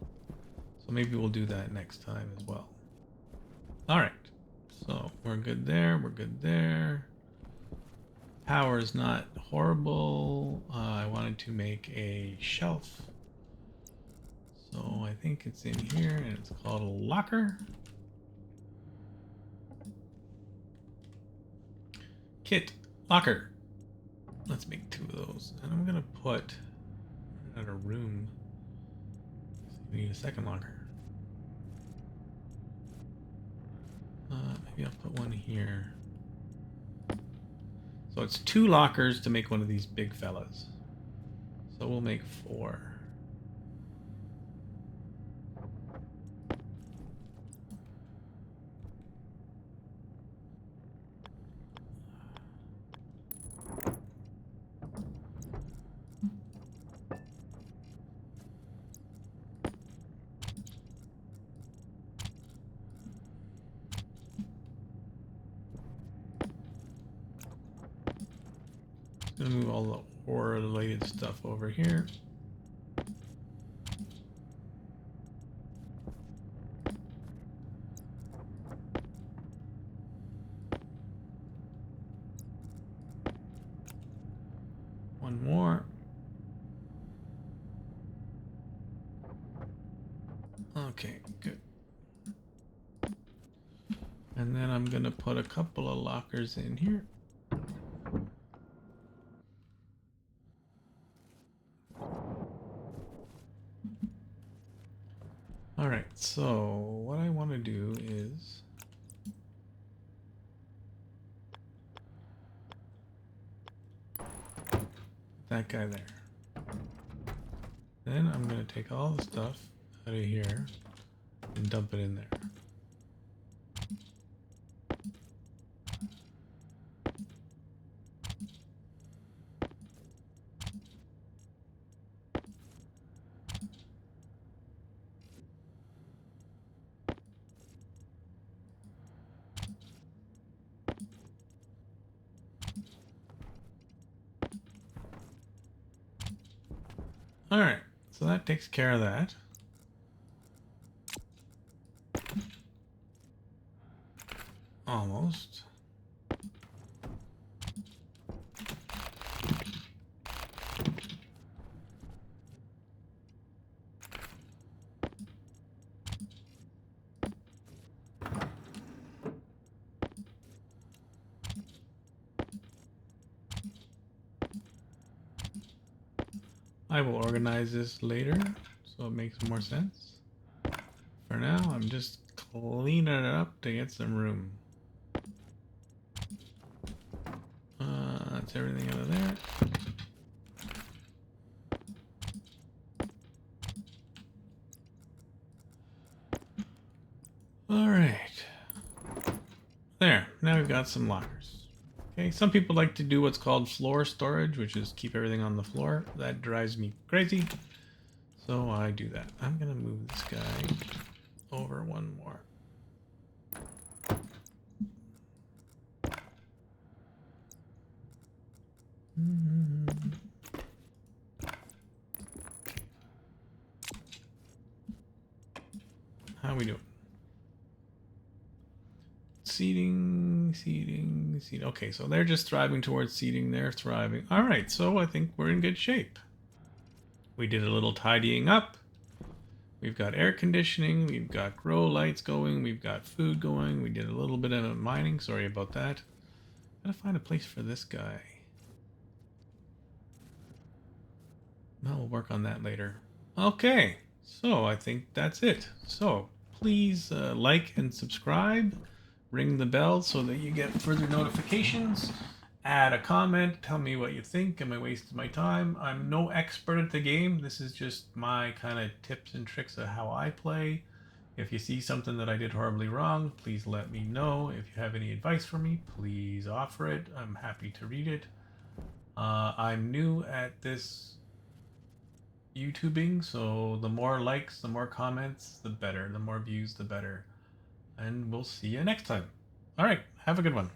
So maybe we'll do that next time as well. Alright. So we're good there. We're good there. Power is not horrible. I wanted to make a shelf. So I think it's in here and it's called a locker. Kit, locker. Let's make 2 of those. And I'm gonna put in a room. We need a second locker. Maybe I'll put one here. So it's 2 lockers to make one of these big fellas. So we'll make 4. Gonna move all the ore related stuff over here. One more. Okay, good. And then I'm gonna put a couple of lockers in here. All right, so what I want to do is that guy there. Then I'm going to take all the stuff out of here and dump it in there. All right, so that takes care of that. Almost. I will organize this later so it makes more sense. For now, I'm just cleaning it up to get some room. That's everything out of there. All right. There, now we've got some lockers. Okay, some people like to do what's called floor storage, which is keep everything on the floor. That drives me crazy. So I do that. I'm gonna move this guy over one more. How we doing? Seating. Okay, so they're just thriving towards seating. They're thriving. All right, so I think we're in good shape. We did a little tidying up. We've got air conditioning. We've got grow lights going. We've got food going. We did a little bit of mining. Sorry about that. Gotta find a place for this guy. Well, we'll work on that later. Okay, so I think that's it. So please like and subscribe. Ring the bell so that you get further notifications. Add a comment. Tell me what you think. Am I wasting my time? I'm no expert at the game. This is just my kind of tips and tricks of how I play. If you see something that I did horribly wrong, please let me know. If you have any advice for me, please offer it. I'm happy to read it. I'm new at this YouTubing, so the more likes, the more comments, the better. The more views, the better. And we'll see you next time. All right, have a good one.